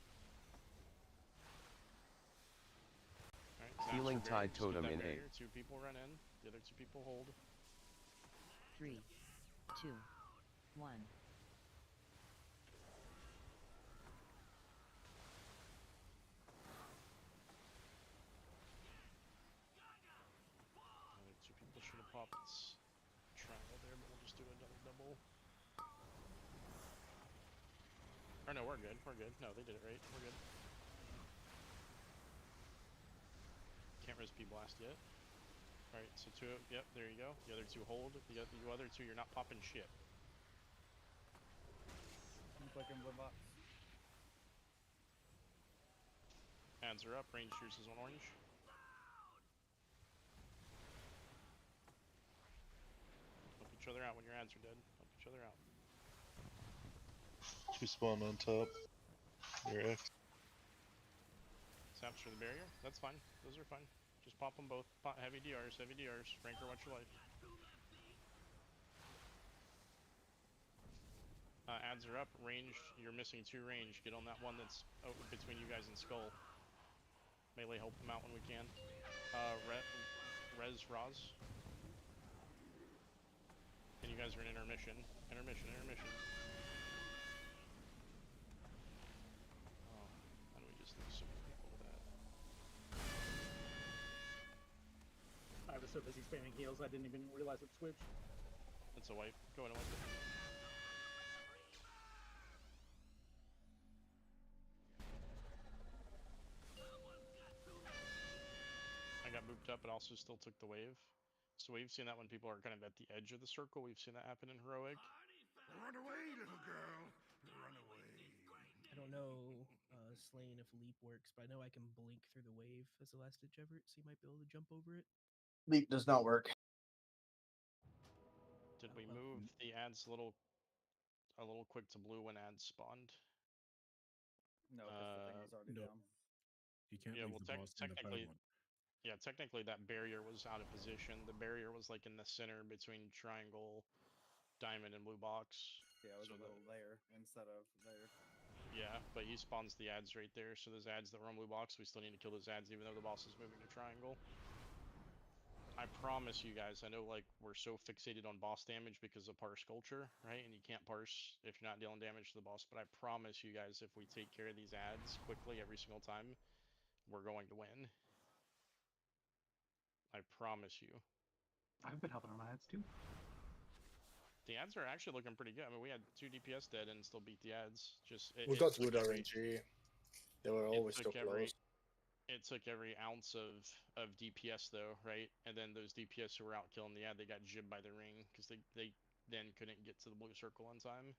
Right, Healing Tide Totem in 8. 2 people run in, the other 2 people hold. 3, 2, 1. The other 2 people should have popped this triangle there, but we'll just do a double. Or no, we're good. We're good. No, they did it right. We're good. Can't risk P-Blast yet. Alright, so 2, yep, there you go. The other 2 hold. The other 2, you're not popping shit. I'm clicking blue box. Ads are up. Rangers is on orange. Help each other out when your ads are dead. Help each other out. 2 spawn on top. Your X. Saps for the barrier. That's fine. Those are fine. Just pop them both. Pop heavy DRs, heavy DRs. Ranker, watch your life. Ads are up. Ranged. You're missing 2 range. Get on that one that's between you guys and Skull. Melee, help them out when we can. Res, Roz. And you guys are in intermission. Intermission. Oh, how do we just lose so many people with that? I was so busy spamming heals, I didn't even realize it switched. That's a wipe. Go ahead and wipe it. I got booped up, but also still took the wave. So we've seen that when people are kind of at the edge of the circle. We've seen that happen in Heroic. Run away, little girl. Run away. I don't know Slain if leap works, but I know I can blink through the wave as the last ditch effort, so you might be able to jump over it. Leap does not work. Did we move the ads a little quick to blue when ads spawned? No, because the thing was already down. You can't Yeah, leave well, the boss in the technically, pylon. yeah, technically that barrier was out of position. The barrier was like in the center between triangle, diamond, and blue box. Yeah, it was a little there instead of there. Yeah, but he spawns the ads right there, so those ads that were on blue box, we still need to kill those ads even though the boss is moving to triangle. I promise you guys, I know like we're so fixated on boss damage because of parse culture, right? And you can't parse if you're not dealing damage to the boss, but I promise you guys if we take care of these ads quickly every single time, we're going to win. I promise you. I've been helping on ads too. The ads are actually looking pretty good. I mean, we had 2 DPS dead and still beat the ads. Just We got good RNG. They were always so close. It took every ounce of DPS though, right? And then those DPS who were out killing the ad, they got jibbed by the ring because they then couldn't get to the blue circle in time.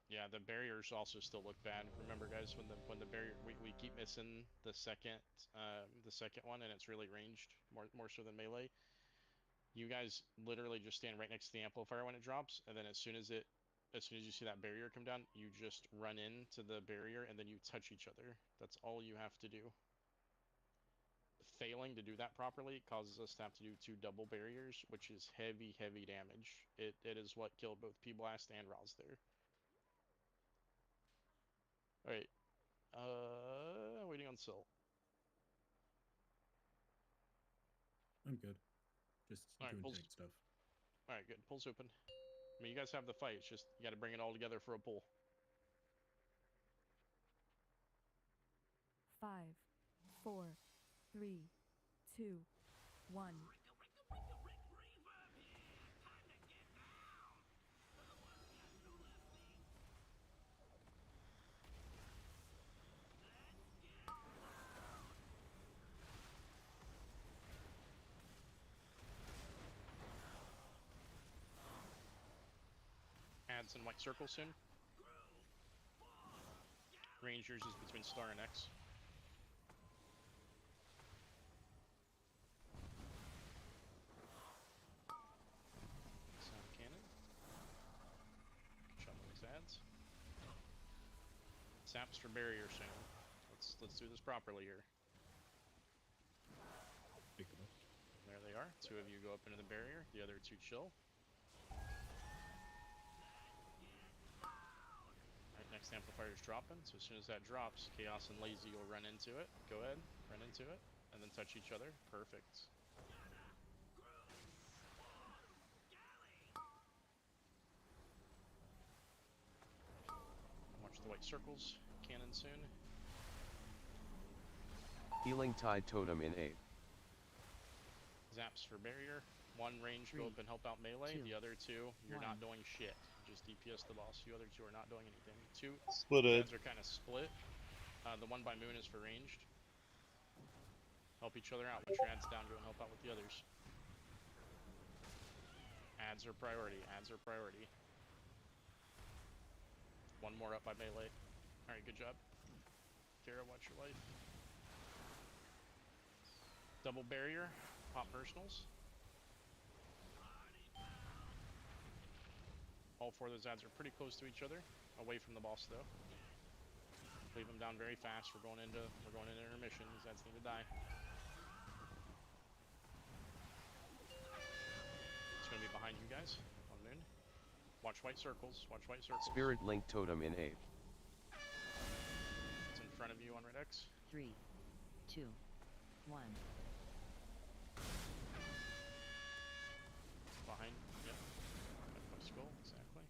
Yeah, the barriers also still look bad. Remember, guys, when the barrier we keep missing the second one, and it's really ranged more so than melee. You guys literally just stand right next to the amplifier when it drops, and then as soon as you see that barrier come down, you just run into the barrier and then you touch each other. That's all you have to do. Failing to do that properly causes us to have to do 2 double barriers, which is heavy damage. It is what killed both P-Blast and Roz there. Alright. Waiting on Sil. I'm good. Just doing tank stuff. Alright, good. Pull's open. I mean, you guys have the fight. It's just, you gotta bring it all together for a pull. 5, 4, 3, 2, 1. Ads in white circle soon. Rangers is between Star and X. Sound cannon. Shove these ads. Saps for barrier soon. Let's do this properly here. There they are. 2 of you go up into the barrier. The other 2 chill. Right, next amplifier's dropping. So as soon as that drops, Chaos and Lazy will run into it. Go ahead, run into it, and then touch each other. Perfect. Watch the white circles. Cannon soon. Healing Tide Totem in 8. Zaps for barrier. 1 range, go up and help out melee. The other 2, you're not doing shit. Just DPS the boss. The other 2 are not doing anything. 2 ads are kind of split. The one by Moon is for ranged. Help each other out. Put your ads down, go and help out with the others. Ads are priority. Ads are priority. 1 more up by melee. Alright, good job. Kara, watch your life. Double barrier. Pop personals. All 4 of those ads are pretty close to each other. Away from the boss, though. Cleave them down very fast. We're going into intermission. These ads need to die. It's gonna be behind you guys on Moon. Watch white circles. Watch white circles. Spirit Link Totem in 8th. It's in front of you on Red X. 3, 2, 1. It's behind. Yep. My skull. Exactly.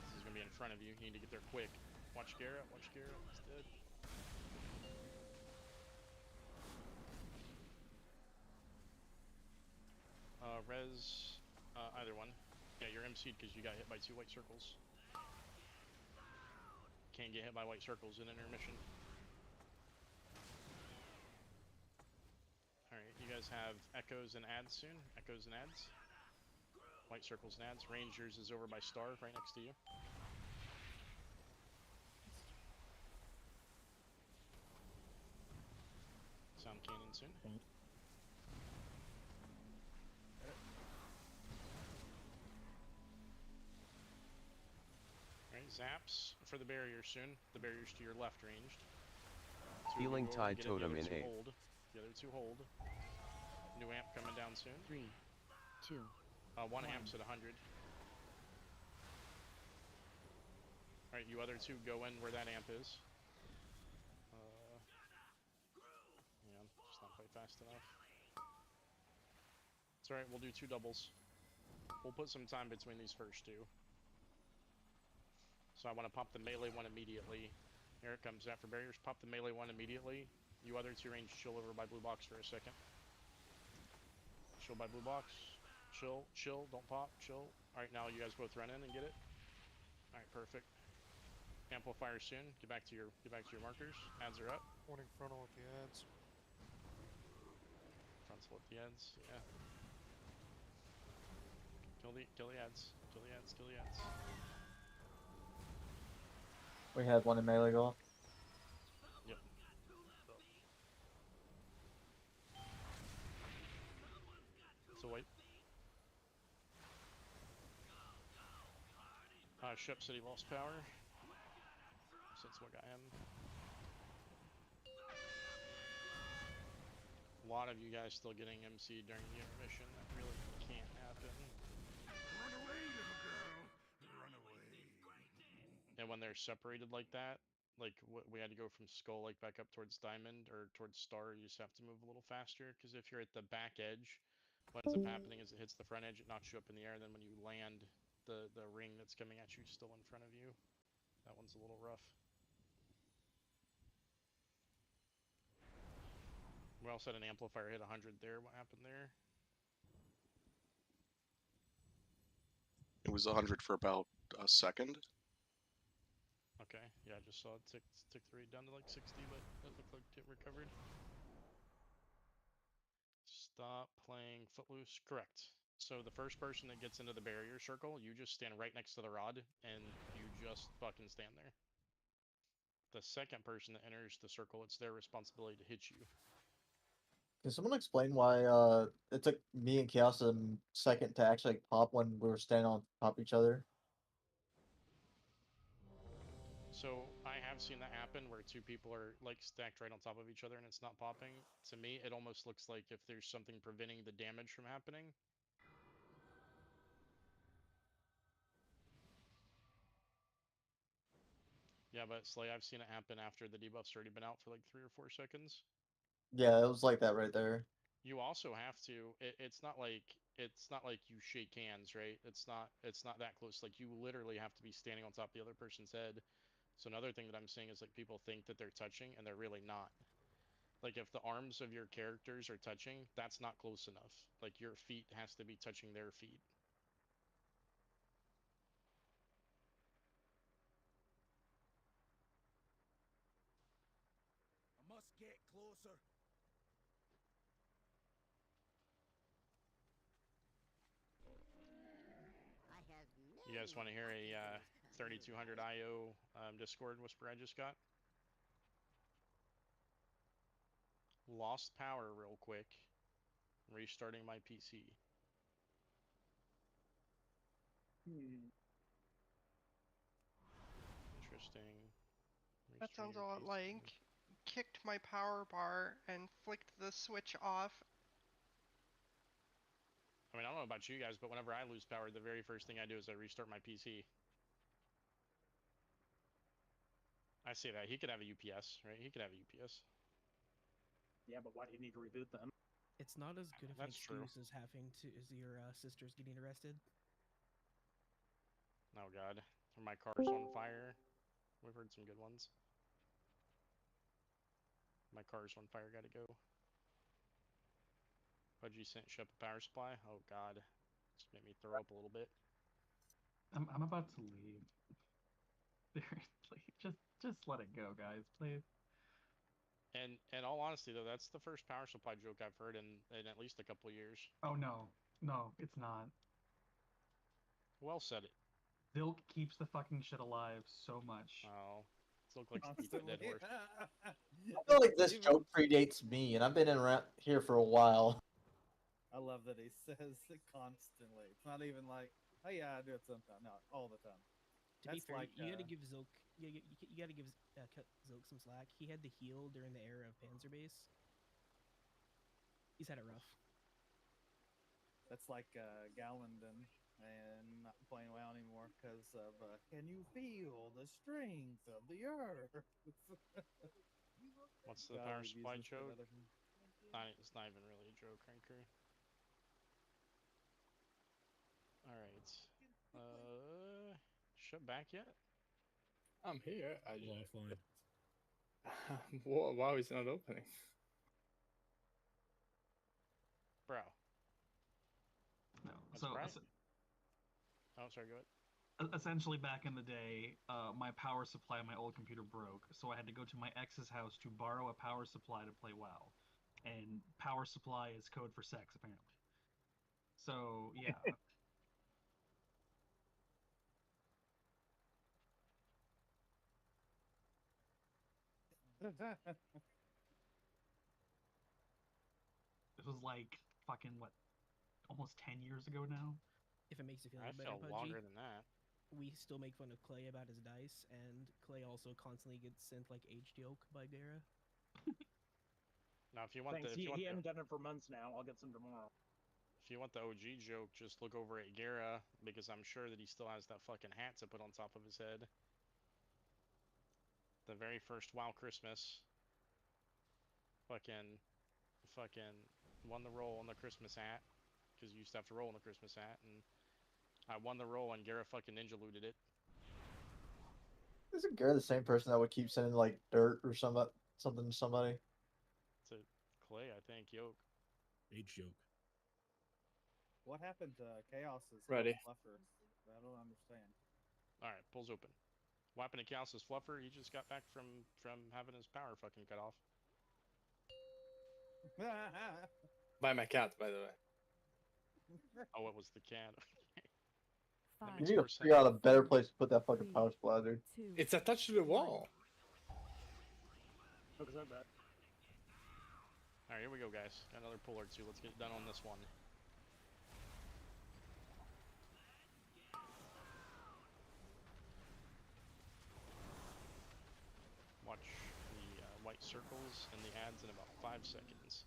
This is gonna be in front of you. You need to get there quick. Watch Garrett. Watch Garrett. He's dead. Res, either one. Yeah, you're MC'd because you got hit by 2 white circles. Can't get hit by white circles in intermission. Alright, you guys have echoes and ads soon. Echoes and ads. White circles and ads. Rangers is over by Star, right next to you. Sound cannon soon. Alright, zaps for the barrier soon. The barrier's to your left ranged. Healing Tide Totem in 8th. Hold. The other 2 hold. New amp coming down soon. 3, 2. 1 amp's at 100. Alright, you other 2 go in where that amp is. Yeah, just not quite fast enough. It's alright, we'll do 2 doubles. We'll put some time between these first 2. So I want to pop the melee one immediately. Here it comes after barriers. Pop the melee one immediately. You other 2 range chill over by blue box for a second. Chill by blue box. Chill, chill, don't pop, chill. Alright, now you guys both run in and get it. Alright, perfect. Amplifier soon. Get back to your markers. Ads are up. Warning frontal with the ads. Frontal with the ads, yeah. Kill the ads. Kill the ads, kill the ads. We had one in melee go off. Yep. It's a wipe. Ship City lost power. Since what got him. A lot of you guys still getting MC during the intermission. That really can't happen. Run away, little girl. Run away. And when they're separated like that, like we had to go from Skull like back up towards Diamond or towards Star, you just have to move a little faster. Because if you're at the back edge, what ends up happening is it hits the front edge, it knocks you up in the air, and then when you land, the ring that's coming at you is still in front of you. That one's a little rough. We also had an amplifier hit 100 there. What happened there? It was 100 for about a second. Okay, yeah, I just saw it tick the rate down to like 60, but that looked like it recovered. Stop playing Footloose. Correct. So the first person that gets into the barrier circle, you just stand right next to the rod, and you just fucking stand there. The second person that enters the circle, it's their responsibility to hit you. Can someone explain why it took me and Chaos a second to actually pop when we were standing on top of each other? So I have seen that happen where 2 people are like stacked right on top of each other and it's not popping. To me, it almost looks like if there's something preventing the damage from happening. Yeah, but Slay, I've seen it happen after the debuff's already been out for like 3 or 4 seconds. Yeah, it was like that right there. You also have to. It's not like you shake hands, right? It's not that close. Like you literally have to be standing on top of the other person's head. So another thing that I'm seeing is like people think that they're touching and they're really not. Like if the arms of your characters are touching, that's not close enough. Like your feet has to be touching their feet. I must get closer. You guys want to hear a 3200 IO Discord whisper I just got? Lost power real quick. Restarting my PC. Interesting. That Restore sounds your a lot PC. like kicked my power bar and flicked the switch off. I mean, I don't know about you guys, but whenever I lose power, the very first thing I do is I restart my PC. I say that. He could have a UPS, right? He could have a UPS. Yeah, but why do you need to reboot them? It's not as good of an That's true. excuse as your sister's getting arrested. Oh god. Or my car's on fire. We've heard some good ones. My car's on fire, gotta go. Pudgy sent shut the power supply. Oh god. Just made me throw up a little bit. I'm about to leave. Seriously, just let it go, guys, please. And in all honesty though, that's the first power supply joke I've heard in at least a couple of years. Oh no, no, it's not. Well said it. Zilk keeps the fucking shit alive so much. Oh. Zilk likes to beat that dead horse. I feel like this joke predates me, and I've been around here for a while. I love that he says it constantly. It's not even like, oh yeah, I do it sometimes. No, all the time. To be fair, you gotta give Zilk, you gotta give Zilk some slack. He had the heal during the era of Panzer Base. He's had it rough. That's like Gallandon and not playing WoW anymore because of can you feel the strength of the earth? What's the power supply joke? It's not even really a joke, Ranker. Alright. Shut back yet? I'm here. I Still offline. Wow, it's not opening. Bro. No. That's So right. Oh, sorry, go ahead. Essentially, back in the day, my power supply on my old computer broke, so I had to go to my ex's house to borrow a power supply to play WoW. And power supply is code for sex, apparently. So, yeah. This was like fucking what, almost 10 years ago now. If it makes you feel I any better, felt Pudgy, longer than that. we still make fun of Clay about his dice, and Clay also constantly gets sent like age joke by Gara. Now, if you want Thanks. the, if you want he the, hasn't done it for months now. I'll get some tomorrow. if you want the OG joke, just look over at Gara because I'm sure that he still has that fucking hat to put on top of his head. The very first WoW Christmas. Fucking won the roll on the Christmas hat because you used to have to roll on the Christmas hat, and I won the roll and Gara fucking ninja looted it. Isn't Gary the same person that would keep sending like dirt or something to somebody? It's a Clay, I think. Yoke. Age joke. What happened to Chaos's Ready. fluffer? I don't understand. All right, pulls open. What happened to Chaos's fluffer? He just got back from having his power fucking cut off. By my cat, by the way. Oh, it was the cat. You need to figure out a better place to put that fucking power supply, dude. It's attached to the wall. Because of that. All right, here we go, guys. Got another pull or two. Let's get it done on this one. Watch the white circles and the ads in about 5 seconds.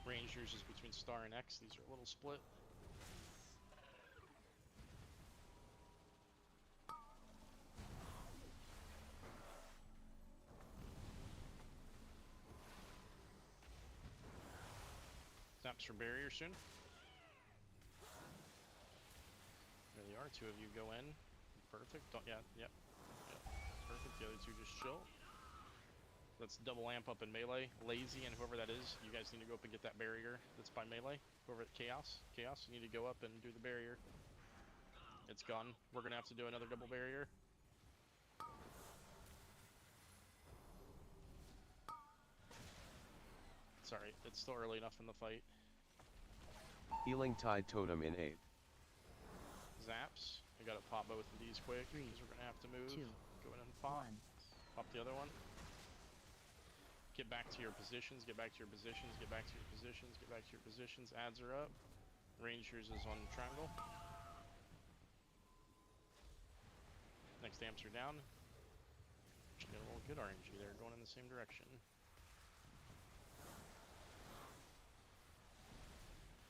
Rangers is between star and X. These are a little split. Zaps for barrier soon. There they are. Two of you go in. Perfect. Don't, yep. Perfect. The other two just chill. Let's double amp up in melee. Lazy and whoever that is, you guys need to go up and get that barrier that's by melee. Whoever at Chaos, you need to go up and do the barrier. It's gone. We're gonna have to do another double barrier. Sorry, it's still early enough in the fight. Healing Tide Totem in 8th. Zaps. We gotta pop both of these quick because we're gonna have to move. Go in and pop. Pop the other one. Get back to your positions, get back to your positions, get back to your positions, get back to your positions. Ads are up. Rangers is on triangle. Next amps are down. Actually got a little good RNG there, going in the same direction.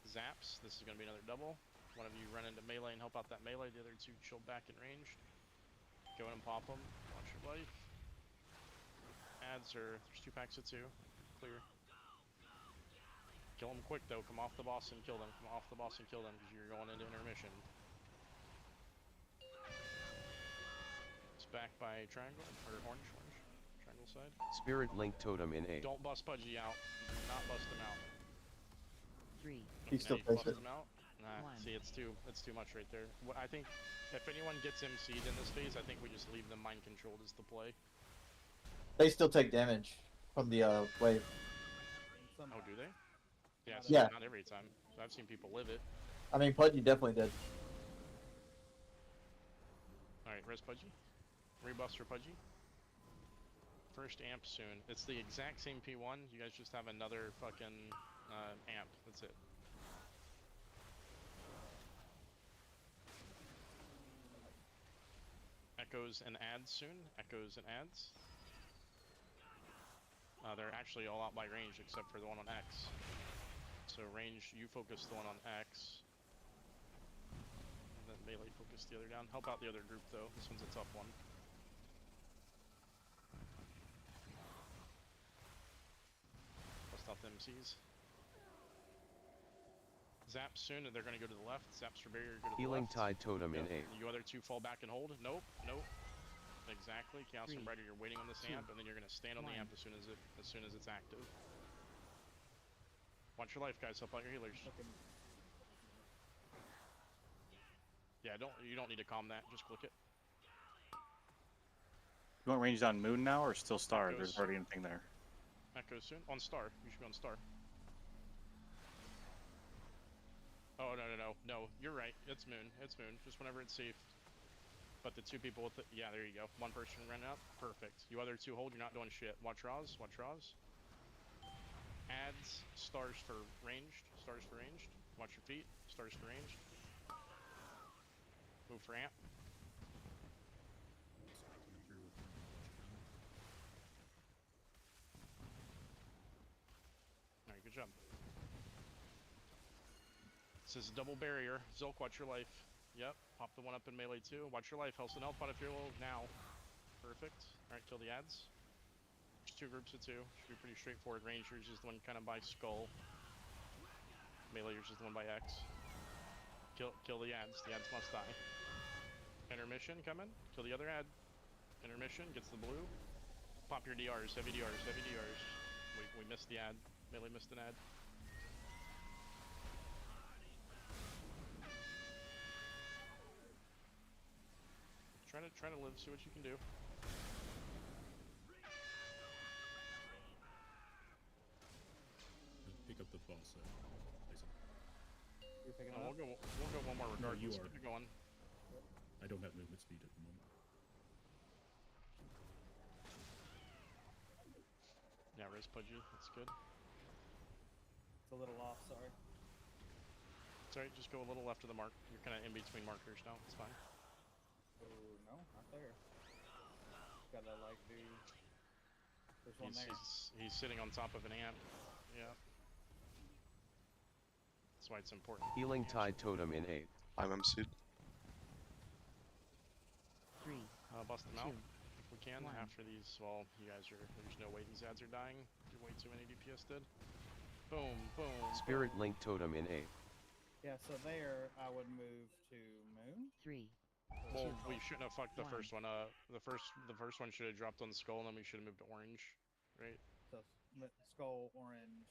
Zaps. This is going to be another double. One of you run into melee and help out that melee. The other two chill back in ranged. Go in and pop them. Watch your life. Ads are... There's 2 packs of 2. Clear. Kill them quick though. Come off the boss and kill them. Come off the boss and kill them because you're going into intermission. It's back by triangle or orange. Triangle side. Spirit Link Totem in 8. Don't bust Pudgy out. Do not bust him out. 3. He still bust plays it. him out. Nah, 1. see, it's too much right there. I think if anyone gets MC'd in this phase, I think we just leave them mind controlled as the play. They still take damage from the wave. Oh, do they? Yeah, Yeah. not every time. So I've seen people live it. I mean, Pudgy definitely did. Alright, res Pudgy. Rebust for Pudgy. First amp soon. It's the exact same P1. You guys just have another fucking amp. That's it. Echoes and ads soon. Echoes and ads. They're actually all out by range except for the one on X. So range, you focus the one on X. And then melee focus the other down. Help out the other group though. This one's a tough one. Bust out the MCs. Zap soon, and they're going to go to the left. Zaps for barrier, go to the Healing left. Tide Totem in 8. You other two fall back and hold. Nope, nope. Exactly. Chaos and 3, Brighter, you're waiting on this 2, amp, and then you're going to stand on the 1. amp as soon as it's active. Watch your life, guys. Help out your healers. Yeah, you don't need to calm that. Just click it. You want range on Moon now, or still Star? Echoes. There's already anything there. Echoes soon. On Star. You should be on Star. Oh, no. You're right. It's Moon. It's Moon. Just whenever it's safe. But the 2 people with it, yeah, there you go. 1 person ran out. Perfect. You other 2 hold, you're not doing shit. Watch Raws. Watch Raws. Adds. Stars for ranged. Stars for ranged. Watch your feet. Stars for ranged. Move for amp. Alright, good job. This is a double barrier. Zilk, watch your life. Yep, pop the one up in melee too. Watch your life. Health and health pot if you're low now. Perfect. Alright, kill the ads. There's 2 groups of 2. Should be pretty straightforward. Rangers is the one kind of by skull. Meleeers is the one by X. Kill the ads. The ads must die. Intermission coming. Kill the other ad. Intermission gets the blue. Pop your DRs. Heavy DRs. Heavy DRs. We missed the ad. Melee missed an ad. Try to live, see what you can do. Pick up the boss. You're picking We'll go one more No, regardless. you are. Keep it going. I don't have movement speed at the moment. Yeah, raise Pudgy. That's good. It's a little off, sorry. It's alright, just go a little left of the mark. You're kind of in between markers now. It's fine. Oh, no, not there. Gotta, like, do... There's one there. He's sitting on top of an amp. Yeah. That's why it's important. Healing Tide Totem in 8. I'm MC'd. 3. Bust them 2, out if we can. 1. After these, well, you guys are. There's no way these ads are dying. You're way too many DPS dead. Boom, boom. Spirit boom. Link Totem in 8. Yeah, so there I would move to Moon. 3. Well, 2, we shouldn't have fucked the 1. first one. The first one should have dropped on the skull, and then we should have moved to orange, right? So skull, orange.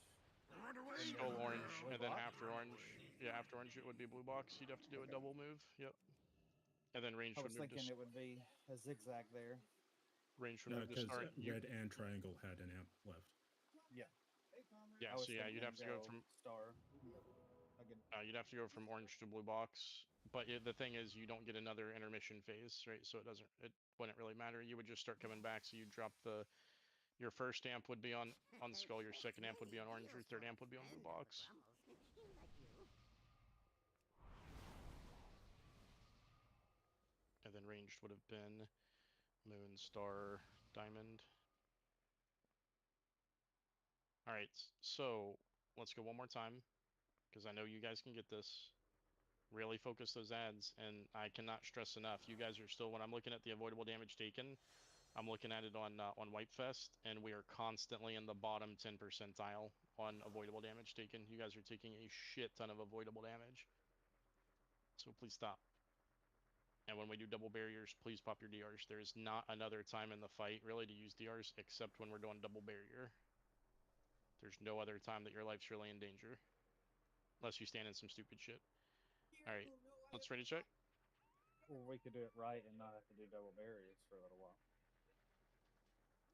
Skull orange, and then after orange, yeah, after orange it would be blue box. You'd have to do a double move. Yep. And then range I would was move to thinking it would be a zigzag there. range would move to Because start. red and triangle had an amp left. Yeah. Yeah, I was so yeah, you'd have to go from star. you'd have to go from orange to blue box. But the thing is, you don't get another intermission phase, right? So it wouldn't really matter. You would just start coming back. So you drop your first amp would be on skull, your second amp would be on orange, your third amp would be on blue box. And then ranged would have been moon, star, diamond. Alright, so let's go one more time, because I know you guys can get this. Really focus those ads, and I cannot stress enough, you guys are still, when I'm looking at the avoidable damage taken, I'm looking at it on Whitefest, and we are constantly in the bottom 10 percentile on avoidable damage taken. You guys are taking a shit ton of avoidable damage. So please stop. And when we do double barriers, please pop your DRs. There is not another time in the fight, really, to use DRs, except when we're doing double barrier. There's no other time that your life's really in danger. Unless you stand in some stupid shit. Alright, let's ready check. Or we could do it right and not have to do double barriers for a little while.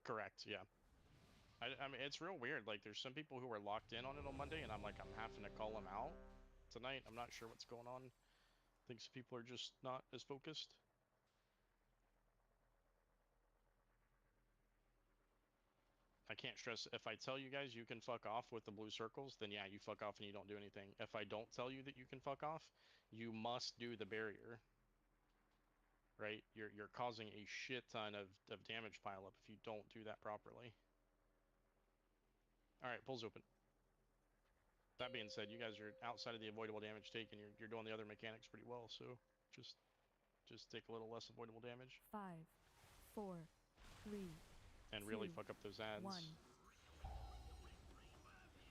Correct, yeah. I mean, it's real weird. Like, there's some people who are locked in on it on Monday, and I'm like, I'm having to call them out tonight. I'm not sure what's going on. I think some people are just not as focused. I can't stress, if I tell you guys you can fuck off with the blue circles, then yeah, you fuck off and you don't do anything. If I don't tell you that you can fuck off, you must do the barrier. Right? You're causing a shit ton of damage pile up if you don't do that properly. Alright, pulls open. That being said, you guys are outside of the avoidable damage taken. You're doing the other mechanics pretty well, so just take a little less avoidable damage. 5, 4, 3, and really 2, fuck up those ads. 1.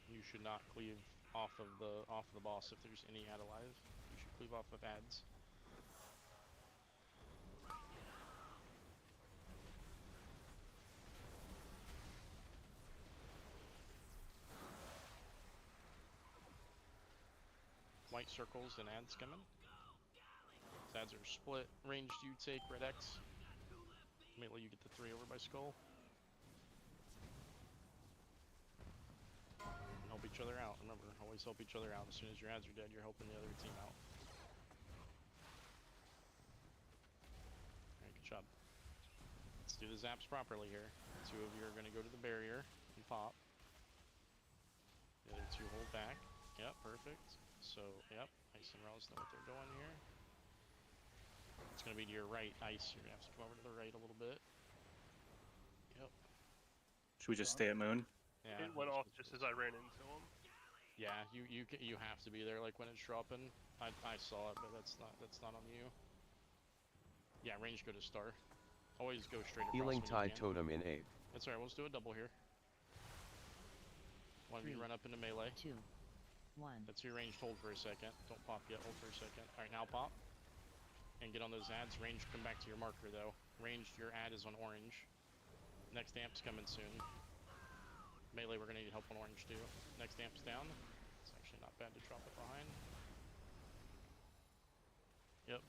You should not cleave off of the boss if there's any ad alive. You should cleave off of ads. White circles and ads coming. Ads are split. Ranged you take, red X. Immediately you get the 3 over by skull. And help each other out. Remember, always help each other out. As soon as your ads are dead, you're helping the other team out. Alright, good job. Let's do the zaps properly here. 2 of you are going to go to the barrier and pop. The other 2 hold back. Yep, perfect. So, yep, Ice and Rels know what they're doing here. It's going to be to your right, Ice. You're going to have to come over to the right a little bit. Yep. Should we just stay at Moon? Yeah. It went off just as I ran into him. Yeah, you have to be there like when it's dropping. I saw it, but that's not on you. Yeah, range go to star. Always go straight across Healing when Tide you can. Totem in 8. That's alright, we'll just do a double here. One of you run up into melee. 2, 1. That's your ranged, hold for a second. Don't pop yet, hold for a second. Alright, now pop. And get on those ads. Range, come back to your marker though. Ranged, your ad is on orange. Next amp's coming soon. Melee, we're gonna need help on orange too. Next amp's down. It's actually not bad to drop it behind. Yep.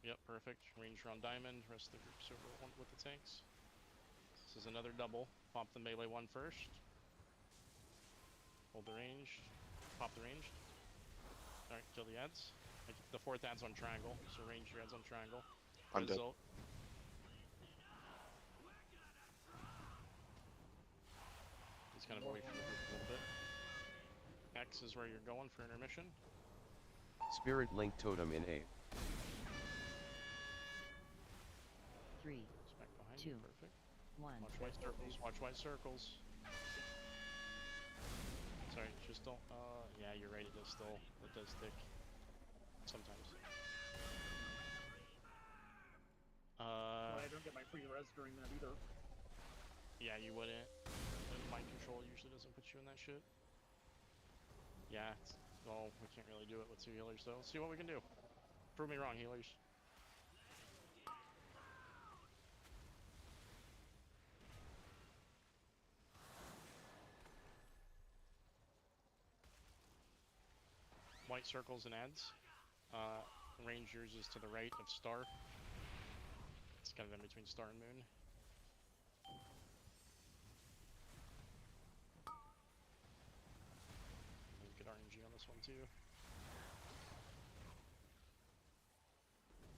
Yep, perfect. Ranger on diamond. Rest of the group's over with the tanks. This is another double. Pop the melee one first. Hold the range. Pop the range. Alright, kill the ads. The 4th ad's on triangle, so range your ads on triangle. I'm dead. He's kind of away from the group a little bit. X is where you're going for intermission. Spirit Link Totem in 8. 3, Back behind 2, you, perfect. 1. Watch white circles, watch white circles. Sorry, just don't, yeah, you're right, it does still, it does stick. Sometimes. Well, I don't get my free res during that either. Yeah, you wouldn't. Mind control usually doesn't put you in that shit. Yeah, well, we can't really do it with 2 healers though. Let's see what we can do. Prove me wrong, healers. White circles and ads. Rangers is to the right of star. It's kind of in between star and moon. Good RNG on this one too.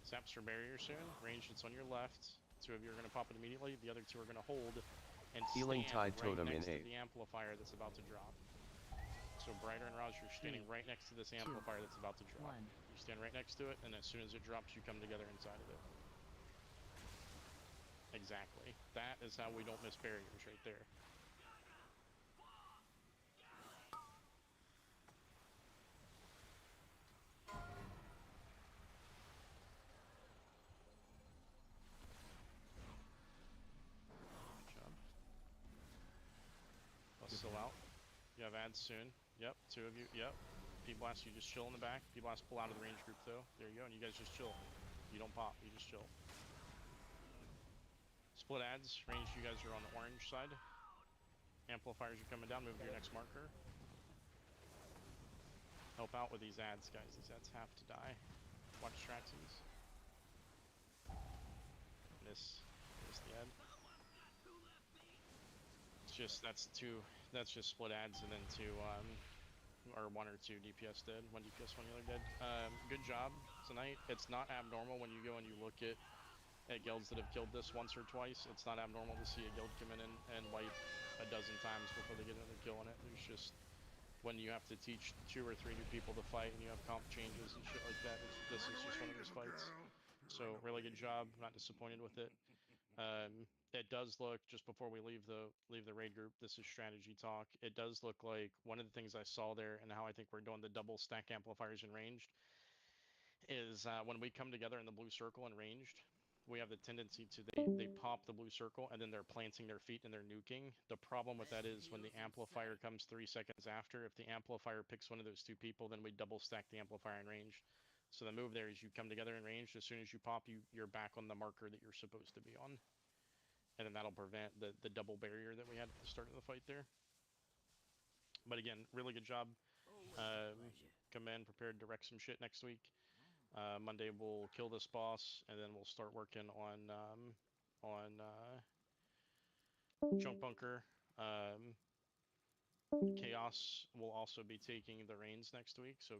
Zaps for barrier soon. Range, it's on your left. 2 of you are going to pop it immediately. The other 2 are going to hold and Healing stand Tide right Totem next in to 8. the amplifier that's about to drop. So Brighter and Raj, you're standing right next to this amplifier that's about to drop. 1. You stand right next to it, and as soon as it drops, you come together inside of it. Exactly. That is how we don't miss barriers right there. Good job. Still out. You have ads soon. Yep, 2 of you. Yep. P-Blast, you just chill in the back. P-Blast, pull out of the range group, though. There you go, and you guys just chill. You don't pop, you just chill. Split ads. Range, you guys are on the orange side. Amplifiers are coming down. Move to your next marker. Help out with these ads, guys. These ads have to die. Watch Straxies. Miss the ad. It's just, that's just split ads and then 2, or 1 or 2 DPS dead. 1 DPS, 1 healer dead. Good job tonight. It's not abnormal when you go and you look at guilds that have killed this once or twice. It's not abnormal to see a guild come in and wipe a dozen times before they get another kill on it. There's just, when you have to teach 2 or 3 new people to fight and you have comp changes and shit like that, this is just one of those fights. So really good job. I'm not disappointed with it. It does look, just before we leave the raid group, this is strategy talk. It does look like one of the things I saw there and how I think we're doing the double stack amplifiers in ranged is when we come together in the blue circle and ranged, we have the tendency to they pop the blue circle and then they're planting their feet and they're nuking. The problem with that is when the amplifier comes 3 seconds after, if the amplifier picks one of those 2 people, then we double stack the amplifier in range. So the move there is you come together in range. As soon as you pop, you're back on the marker that you're supposed to be on. And then that'll prevent the double barrier that we had at the start of the fight there. But again, really good job. Come in prepared to wreck some shit next week. Monday we'll kill this boss, and then we'll start working on Junk Bunker. Chaos will also be taking the reins next week, so